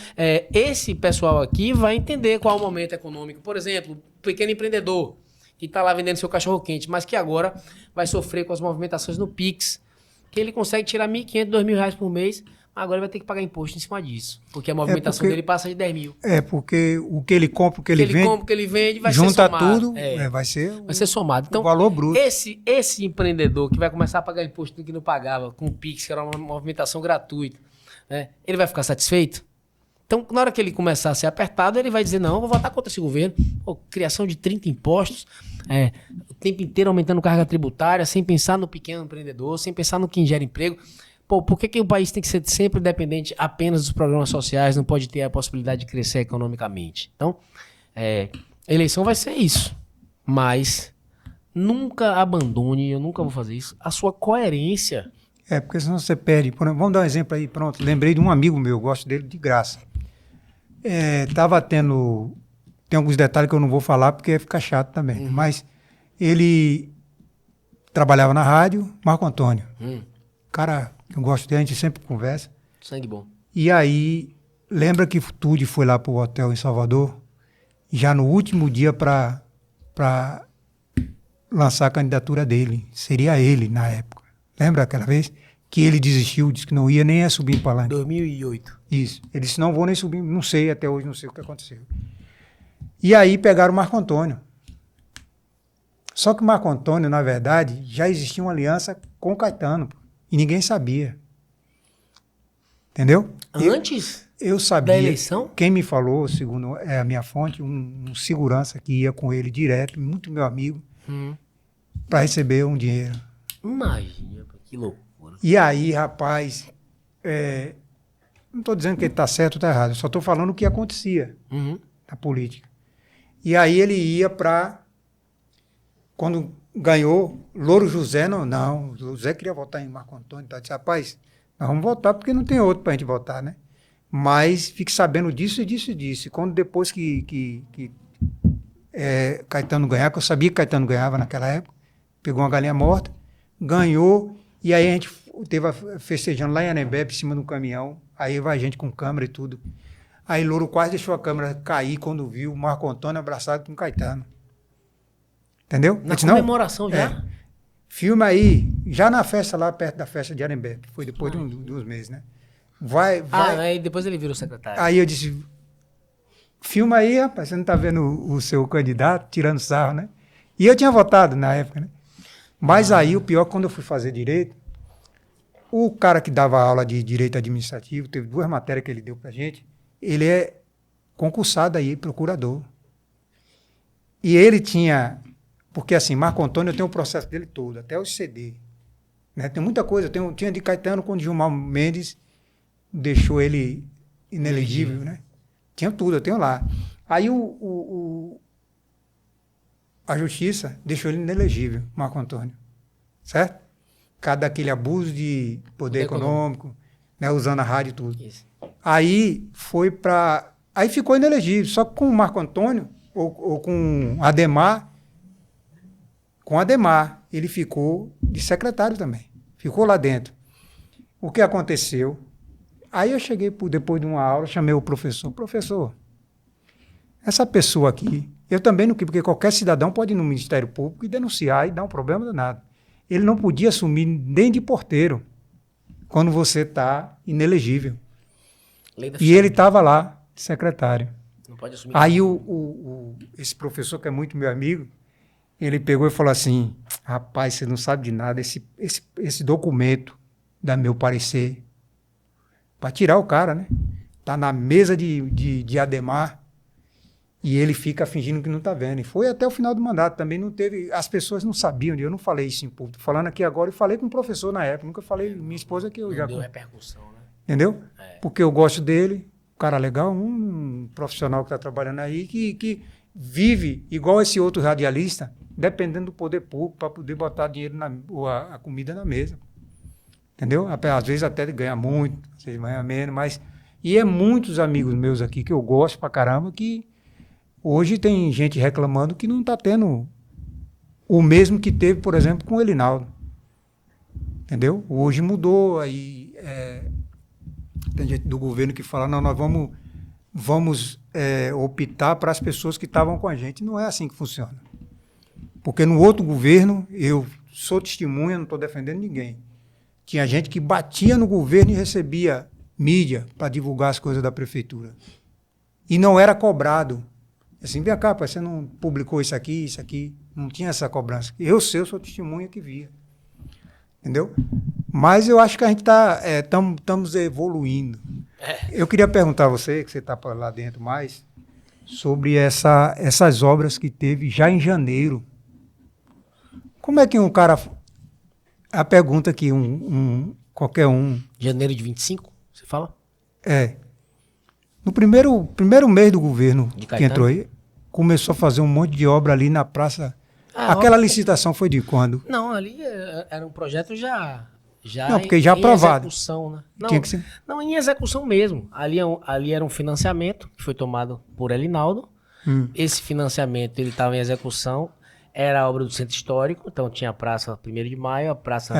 esse pessoal aqui vai entender qual é o momento econômico. Por exemplo, o pequeno empreendedor que está lá vendendo seu cachorro-quente, mas que agora vai sofrer com as movimentações no Pix, que ele consegue tirar R$ 1.500, R$ 2.000 por mês, mas agora vai ter que pagar imposto em cima disso, porque a movimentação dele passa de 10 mil. Porque o que ele compra, o que ele vende, vai ser somado. Junta tudo, vai ser somado. Então, o valor bruto. Esse empreendedor que vai começar a pagar imposto que não pagava, com o Pix, que era uma movimentação gratuita, né? Ele vai ficar satisfeito? Então, na hora que ele começar a ser apertado, ele vai dizer, não, eu vou votar contra esse governo. Criação de 30 impostos, o tempo inteiro aumentando carga tributária, sem pensar no pequeno empreendedor, sem pensar no que gera emprego. Por que o país tem que ser sempre dependente apenas dos programas sociais, não pode ter a possibilidade de crescer economicamente? Então, a eleição vai ser isso. Mas nunca abandone, eu nunca vou fazer isso, a sua coerência. Porque senão você perde. Vamos dar um exemplo aí, pronto. Lembrei de um amigo meu, gosto dele de graça. Tava tendo... Tem alguns detalhes que eu não vou falar porque fica chato também. Uhum. Mas ele trabalhava na rádio, Marco Antônio. Cara, eu gosto dele, a gente sempre conversa. Sangue bom. E aí, lembra que Tude foi lá pro hotel em Salvador, já no último dia para lançar a candidatura dele. Seria ele na época. Lembra aquela vez? Que ele desistiu, disse que não ia nem subir em palanque. 2008. Isso. Ele disse, não vou nem subir, não sei, até hoje não sei o que aconteceu. E aí pegaram o Marco Antônio. Só que o Marco Antônio, na verdade, já existia uma aliança com o Caetano, pô, e ninguém sabia. Entendeu? Antes eu sabia. da eleição? Quem me falou, segundo a minha fonte, um segurança que ia com ele direto, muito meu amigo, para receber um dinheiro. Imagina, que loucura. E aí, rapaz, não estou dizendo que ele está certo ou está errado, eu só estou falando o que acontecia na política. E aí ele ia para... Quando ganhou, Louro José, não, José queria votar em Marco Antônio, tá? Disse, rapaz, nós vamos votar porque não tem outro para a gente votar, né? Mas fique sabendo disso e disso e disso. E quando depois que Caetano ganhava, que eu sabia que Caetano ganhava naquela época, pegou uma galinha morta, ganhou, e aí a gente teve festejando lá em Anembebe, em cima do caminhão, aí vai a gente com câmera e tudo. Aí Louro quase deixou a câmera cair quando viu o Marco Antônio abraçado com Caetano. Entendeu? Na comemoração já? Filma aí, já na festa lá, perto da festa de Anembebe, foi depois de uns meses, né? Vai. Aí depois ele virou secretário. Aí eu disse, filma aí, rapaz, você não está vendo o seu candidato tirando sarro, né? E eu tinha votado na época, né? Mas aí o pior, quando eu fui fazer direito, o cara que dava aula de direito administrativo, teve 2 matérias que ele deu pra gente, ele é concursado aí, procurador. E ele tinha, porque assim, Marco Antônio, eu tenho o processo dele todo, até o CD. Né? Tem muita coisa, tinha de Caetano quando Gilmar Mendes deixou ele inelegível, né? Tinha tudo, eu tenho lá. Aí a justiça deixou ele inelegível, Marco Antônio. Certo? Cada aquele abuso de poder econômico, né? Usando a rádio e tudo. Isso. Aí foi para... Aí ficou inelegível. Só que com o Marco Antônio, ou com Adhemar, ele ficou de secretário também. Ficou lá dentro. O que aconteceu? Aí eu cheguei, depois de uma aula, chamei o professor. Professor, essa pessoa aqui, eu também não quis, porque qualquer cidadão pode ir no Ministério Público e denunciar e dar um problema danado. Ele não podia assumir nem de porteiro quando você está inelegível. E ele estava lá, secretário. Não pode assumir. Aí esse professor, que é muito meu amigo, ele pegou e falou assim, rapaz, você não sabe de nada, esse documento dá meu parecer para tirar o cara, né? Tá na mesa de Adhemar e ele fica fingindo que não está vendo. E foi até o final do mandato, também não teve, as pessoas não sabiam, eu não falei isso em público, falando aqui agora, e falei com o professor na época, nunca falei, minha esposa que eu já... Deu repercussão, né? Entendeu? Porque eu gosto dele, um cara legal, um profissional que está trabalhando aí, que vive igual esse outro radialista, dependendo do poder público para poder botar dinheiro, a comida na mesa. Entendeu? Às vezes até ganha muito, às vezes ganha menos, mas... E é muitos amigos meus aqui que eu gosto pra caramba, que hoje tem gente reclamando que não está tendo o mesmo que teve, por exemplo, com o Elinaldo. Entendeu? Hoje mudou, aí tem gente do governo que fala, não, nós vamos optar para as pessoas que estavam com a gente. Não é assim que funciona. Porque no outro governo, eu sou testemunha, não estou defendendo ninguém, tinha gente que batia no governo e recebia mídia para divulgar as coisas da prefeitura. E não era cobrado. Assim, vem cá, você não publicou isso aqui, não tinha essa cobrança. Eu sou testemunha que via. Entendeu? Mas eu acho que a gente estamos evoluindo. Eu queria perguntar a você, que você está lá dentro mais, sobre essas obras que teve já em janeiro. Como é que um cara... A pergunta que qualquer um... Janeiro de 25, você fala? No primeiro mês do governo que entrou aí, começou a fazer um monte de obra ali na praça. Aquela licitação foi de quando? Não, ali era um projeto já não, porque já aprovado. Em execução, né? Não, tinha que ser. Não, em execução mesmo. Ali era um financiamento que foi tomado por Elinaldo. Esse financiamento ele estava em execução. Era a obra do Centro Histórico, então tinha a Praça 1º de Maio, a Praça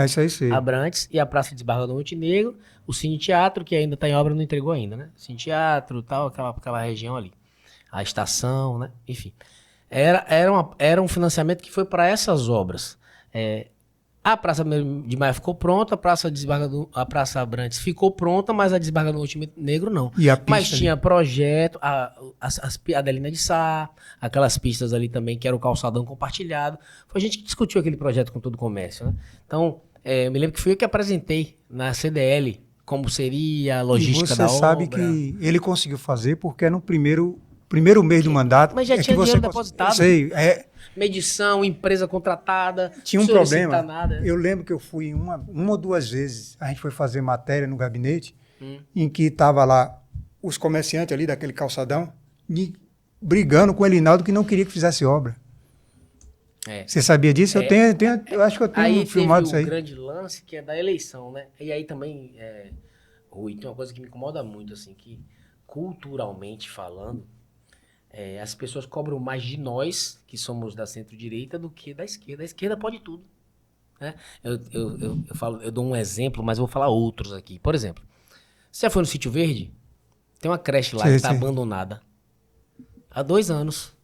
Abrantes e a Praça Desembargador Montenegro, o Cine Teatro, que ainda está em obra, não entregou ainda, né? Cine Teatro, tal, aquela região ali. A estação, né? Enfim. Era um financiamento que foi para essas obras. A Praça de Maio ficou pronta, a Praça Abrantes ficou pronta, mas a Desembargador Montenegro não. Mas tinha projeto, a Adelina de Sá, aquelas pistas ali também, que era o calçadão compartilhado. Foi a gente que discutiu aquele projeto com todo o comércio, né? Então, eu me lembro que fui eu que apresentei na CDL como seria a logística da obra. E você sabe que ele conseguiu fazer porque no primeiro mês do mandato... Mas já tinha dinheiro depositado. Eu sei, medição, empresa contratada. Tinha um problema. Nada. Eu lembro que eu fui uma ou duas vezes, a gente foi fazer matéria no gabinete, em que estava lá os comerciantes ali daquele calçadão brigando com o Elinaldo que não queria que fizesse obra. Você sabia disso? Eu acho que eu tenho filmado isso aí. Aí teve o grande lance que é da eleição, né? E aí também, Rui, tem uma coisa que me incomoda muito, assim, que culturalmente falando, as pessoas cobram mais de nós, que somos da centro-direita, do que da esquerda. A esquerda pode tudo. Né? Eu dou um exemplo, mas vou falar outros aqui. Por exemplo, você já foi no Sítio Verde? Tem uma creche lá que está abandonada há 2 anos.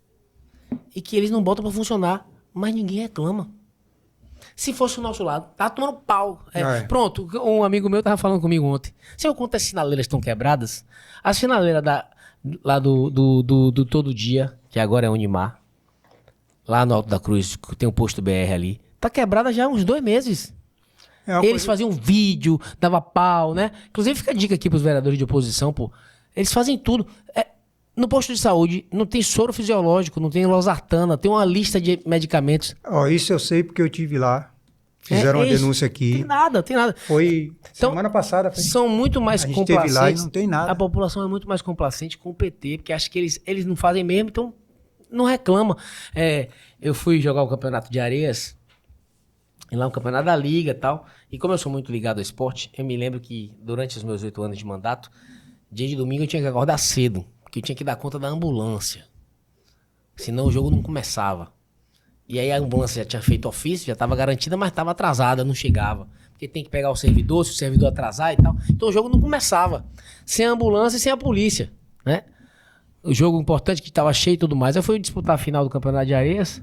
E que eles não botam para funcionar, mas ninguém reclama. Se fosse o nosso lado, tá tomando pau. Pronto, um amigo meu tava falando comigo ontem. Sabe quantas sinaleiras estão quebradas? A sinaleira lá do Todo Dia, que agora é Unimar, lá no Alto da Cruz, que tem um posto BR ali, tá quebrada já há uns 2 meses. Eles faziam vídeo, dava pau, né? Inclusive fica a dica aqui pros vereadores de oposição, pô. Eles fazem tudo. No posto de saúde não tem soro fisiológico, não tem losartana, tem uma lista de medicamentos. Isso eu sei porque eu tive lá. Fizeram uma denúncia aqui. Tem nada. Foi então, semana passada. São muito mais complacentes. A gente teve lá e não tem nada. A população é muito mais complacente com o PT, porque acha que eles não fazem mesmo, então não reclama. Eu fui jogar o campeonato de Areias, e lá um campeonato da Liga e tal, e como eu sou muito ligado ao esporte, eu me lembro que durante os meus 8 anos de mandato, dia de domingo eu tinha que acordar cedo, porque eu tinha que dar conta da ambulância. Senão o jogo não começava. E aí a ambulância já tinha feito ofício, já estava garantida, mas estava atrasada, não chegava. Porque tem que pegar o servidor, se o servidor atrasar e tal. Então o jogo não começava. Sem a ambulância e sem a polícia, né? O jogo importante que estava cheio e tudo mais. Eu fui disputar a final do Campeonato de Areias.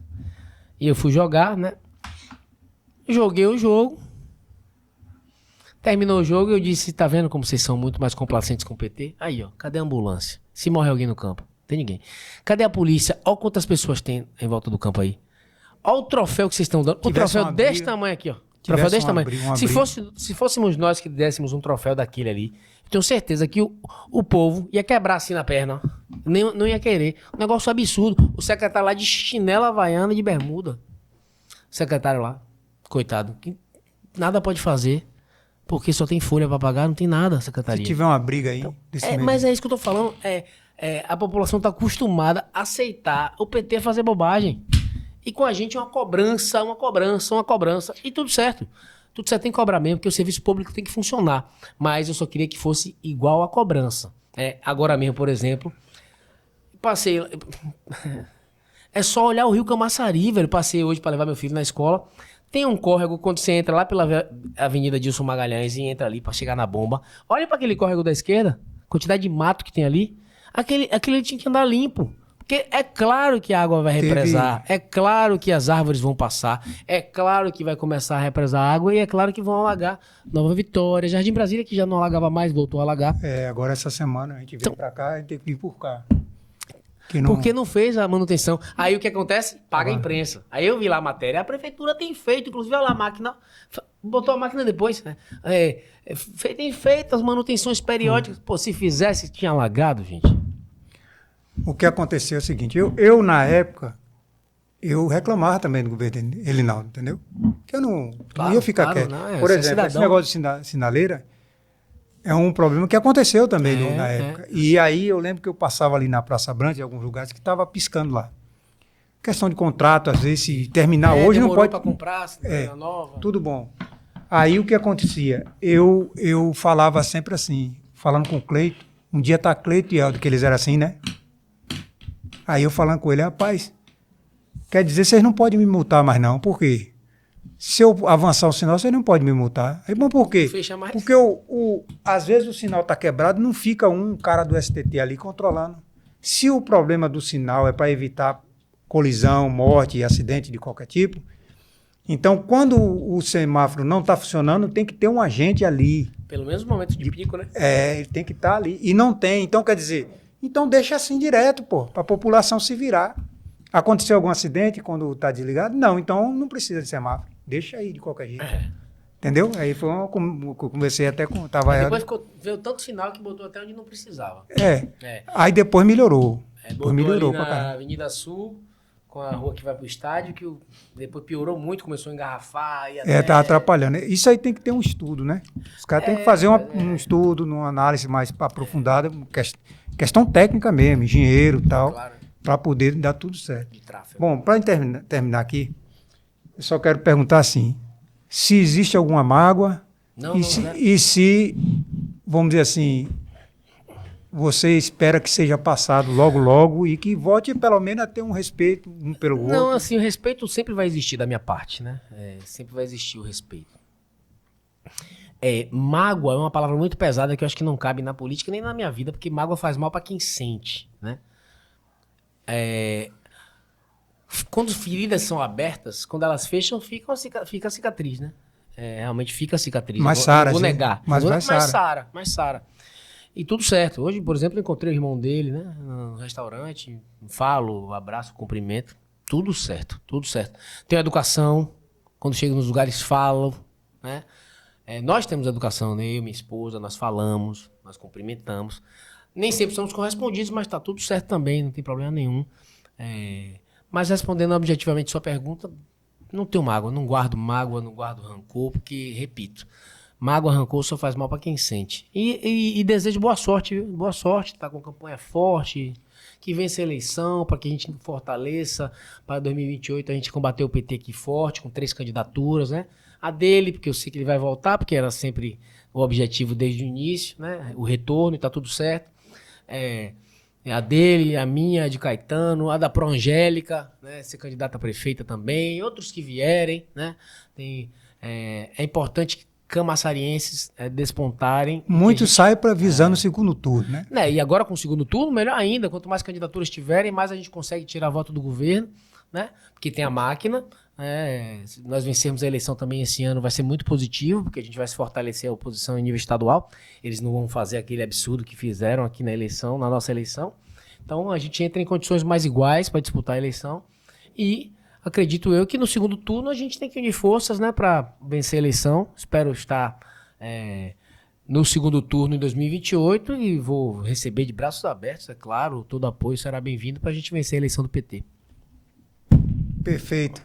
E eu fui jogar, né? Joguei o jogo. Terminou o jogo e eu disse, tá vendo como vocês são muito mais complacentes com o PT? Aí, ó, cadê a ambulância? Se morre alguém no campo, não tem ninguém. Cadê a polícia? Olha quantas pessoas tem em volta do campo aí. Olha o troféu que vocês estão dando. O troféu desse tamanho aqui, ó. Troféu desse tamanho. Se fôssemos nós que dessemos um troféu daquele ali, eu tenho certeza que o povo ia quebrar assim na perna, ó. Não ia querer. Um negócio absurdo. O secretário lá de chinela havaiana e de bermuda. O secretário lá, coitado, que nada pode fazer. Porque só tem folha pra pagar, não tem nada, secretaria. Se tiver uma briga aí... Então, mas é isso que eu tô falando. A população tá acostumada a aceitar o PT fazer bobagem. E com a gente uma cobrança. E tudo certo. Tudo certo, tem que cobrar mesmo, porque o serviço público tem que funcionar. Mas eu só queria que fosse igual a cobrança. Agora mesmo, por exemplo, passei... É só olhar o Rio Camaçari, velho. Passei hoje pra levar meu filho na escola... Tem um córrego, quando você entra lá pela Avenida Dilson Magalhães e entra ali pra chegar na bomba. Olha pra aquele córrego da esquerda, quantidade de mato que tem ali. Aquele tinha que andar limpo. Porque é claro que a água vai represar, é claro que as árvores vão passar, é claro que vai começar a represar a água e é claro que vão alagar Nova Vitória, Jardim Brasília, que já não alagava mais, voltou a alagar. Agora essa semana a gente veio pra cá e tem que vir por cá. Porque não fez a manutenção. Aí o que acontece? Paga a imprensa. Aí eu vi lá a matéria. A prefeitura tem feito, inclusive, olha lá a máquina. Botou a máquina depois, né? Tem feito as manutenções periódicas. Pô, se fizesse, tinha alagado, gente. O que aconteceu é o seguinte. Eu não reclamava também do governo Elinaldo, entendeu? Que eu não ia ficar quieto. Por exemplo, esse negócio de sinaleira... É um problema que aconteceu também na época. E aí eu lembro que eu passava ali na Praça Branca, em alguns lugares, que estava piscando lá. Questão de contrato, às vezes, se terminar hoje não pode... para comprar, nova. Tudo bom. Aí o que acontecia? Eu falava sempre assim, falando com o Cleito, um dia tá Cleito e Helder, que eles eram assim, né? Aí eu falando com ele, rapaz, quer dizer, vocês não podem me multar mais não, por quê? Se eu avançar o sinal, você não pode me multar. Aí, bom, por quê? Fecha mais. Porque às vezes o sinal está quebrado, não fica um cara do STT ali controlando. Se o problema do sinal é para evitar colisão, morte e acidente de qualquer tipo, então quando o semáforo não está funcionando, tem que ter um agente ali. Pelo menos no momento de pico, né? Ele tem que estar ali. E não tem. Então, quer dizer, deixa assim direto, pô, para a população se virar. Aconteceu algum acidente quando está desligado? Não, então não precisa de semáforo. Deixa aí de qualquer jeito. Entendeu? Aí foi eu conversei até com... Depois veio tanto sinal que botou até onde não precisava. Aí depois melhorou. Melhorou ali na Avenida Sul, com a rua que vai pro estádio, que depois piorou muito, começou a engarrafar. Tá atrapalhando. Isso aí tem que ter um estudo, né? Os caras têm que fazer um estudo, uma análise mais aprofundada, questão técnica mesmo, engenheiro e tal, para poder dar tudo certo. Bom, para terminar aqui, eu só quero perguntar assim, se existe alguma mágoa e se, vamos dizer assim, você espera que seja passado logo e que volte pelo menos a ter um respeito um pelo outro. Não, assim, o respeito sempre vai existir da minha parte, né? Sempre vai existir o respeito. Mágoa é uma palavra muito pesada que eu acho que não cabe na política nem na minha vida, porque mágoa faz mal para quem sente, né? Quando feridas são abertas, quando elas fecham, fica a cicatriz, né? Realmente fica a cicatriz. Mas sara, vou negar. Mas sara. Mais sara. E tudo certo. Hoje, por exemplo, eu encontrei o irmão dele, né? No restaurante, falo, abraço, cumprimento. Tudo certo, tudo certo. Tenho educação, quando chego nos lugares falo, né? Nós temos educação, né? Eu e minha esposa, nós falamos, nós cumprimentamos. Nem sempre somos correspondidos, mas tá tudo certo também, não tem problema nenhum. Mas respondendo objetivamente sua pergunta, não tenho mágoa, não guardo mágoa, não guardo rancor, porque, repito, mágoa, rancor só faz mal para quem sente. E desejo boa sorte, viu? Boa sorte, tá com campanha forte, que vença a eleição, para que a gente fortaleça, para 2028 a gente combater o PT aqui forte, com 3 candidaturas, né? A dele, porque eu sei que ele vai voltar, porque era sempre o objetivo desde o início, né? O retorno, e tá tudo certo. A dele, a minha, a de Caetano, a da Proangélica, né? Ser candidata a prefeita também, outros que vierem, né? É importante que camaçarienses despontarem. Muitos saem para visando o segundo turno, né? E agora com o segundo turno, melhor ainda. Quanto mais candidaturas tiverem, mais a gente consegue tirar voto do governo, né? Porque tem a máquina. Se nós vencermos a eleição também esse ano, vai ser muito positivo, porque a gente vai se fortalecer a oposição em nível estadual. Eles não vão fazer aquele absurdo que fizeram aqui na eleição, na nossa eleição. Então a gente entra em condições mais iguais para disputar a eleição. E acredito eu que no segundo turno a gente tem que unir forças, né, para vencer a eleição. Espero estar no segundo turno em 2028 e vou receber de braços abertos, é claro. Todo apoio será bem-vindo para a gente vencer a eleição do PT. Perfeito.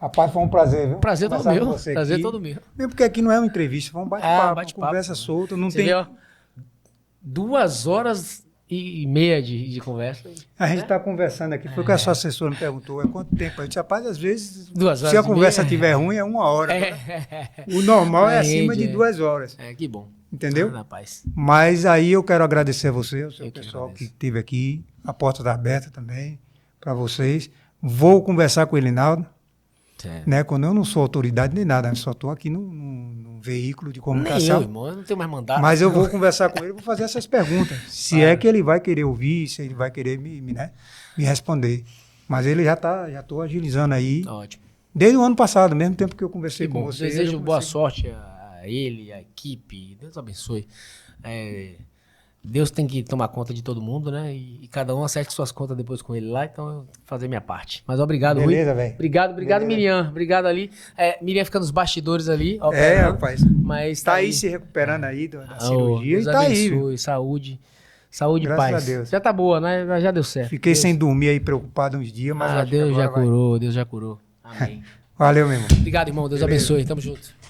Rapaz, foi um prazer, viu? Prazer todo meu. Prazer todo meu. Mesmo porque aqui não é uma entrevista, foi um bate-papo, uma conversa solta. Não tem... Vê, ó, 2h30 de conversa. A gente está conversando aqui, foi o que a sua assessora me perguntou, quanto tempo? Eu disse, rapaz, às vezes, 2 horas se a conversa estiver ruim, é 1 hora. O normal é acima de 2 horas. Que bom. Entendeu? Rapaz. Mas aí eu quero agradecer a você, o seu pessoal que agradeço. esteve aqui, a porta está aberta também para vocês. Vou conversar com o Elinaldo. Né? Quando eu não sou autoridade nem nada, eu só estou aqui num veículo de comunicação. Nem eu, irmão, eu não tenho mais mandato. Mas eu vou conversar com ele, vou fazer essas perguntas. Se é que ele vai querer ouvir, se ele vai querer me responder. Mas ele já estou agilizando aí. Ótimo. Desde o ano passado, mesmo tempo que eu conversei com você. Desejo boa sorte a ele, a equipe. Deus abençoe. Deus tem que tomar conta de todo mundo, né? E cada um acerte suas contas depois com ele lá, então eu vou fazer minha parte. Mas obrigado, Rui. Beleza, velho. Obrigado, Beleza. Miriam. Obrigado ali. Miriam fica nos bastidores ali. Operando, rapaz. Mas Tá aí se recuperando aí da cirurgia Deus e tá abençoe, aí. Saúde e Graças paz. a Deus. Já tá boa, né? Já deu certo. Fiquei Deus. sem dormir aí, preocupado uns dias, mas acho que Deus já agora vai. curou, Deus já curou. Amém. Valeu, meu irmão. Obrigado, irmão. Deus abençoe. Tamo junto.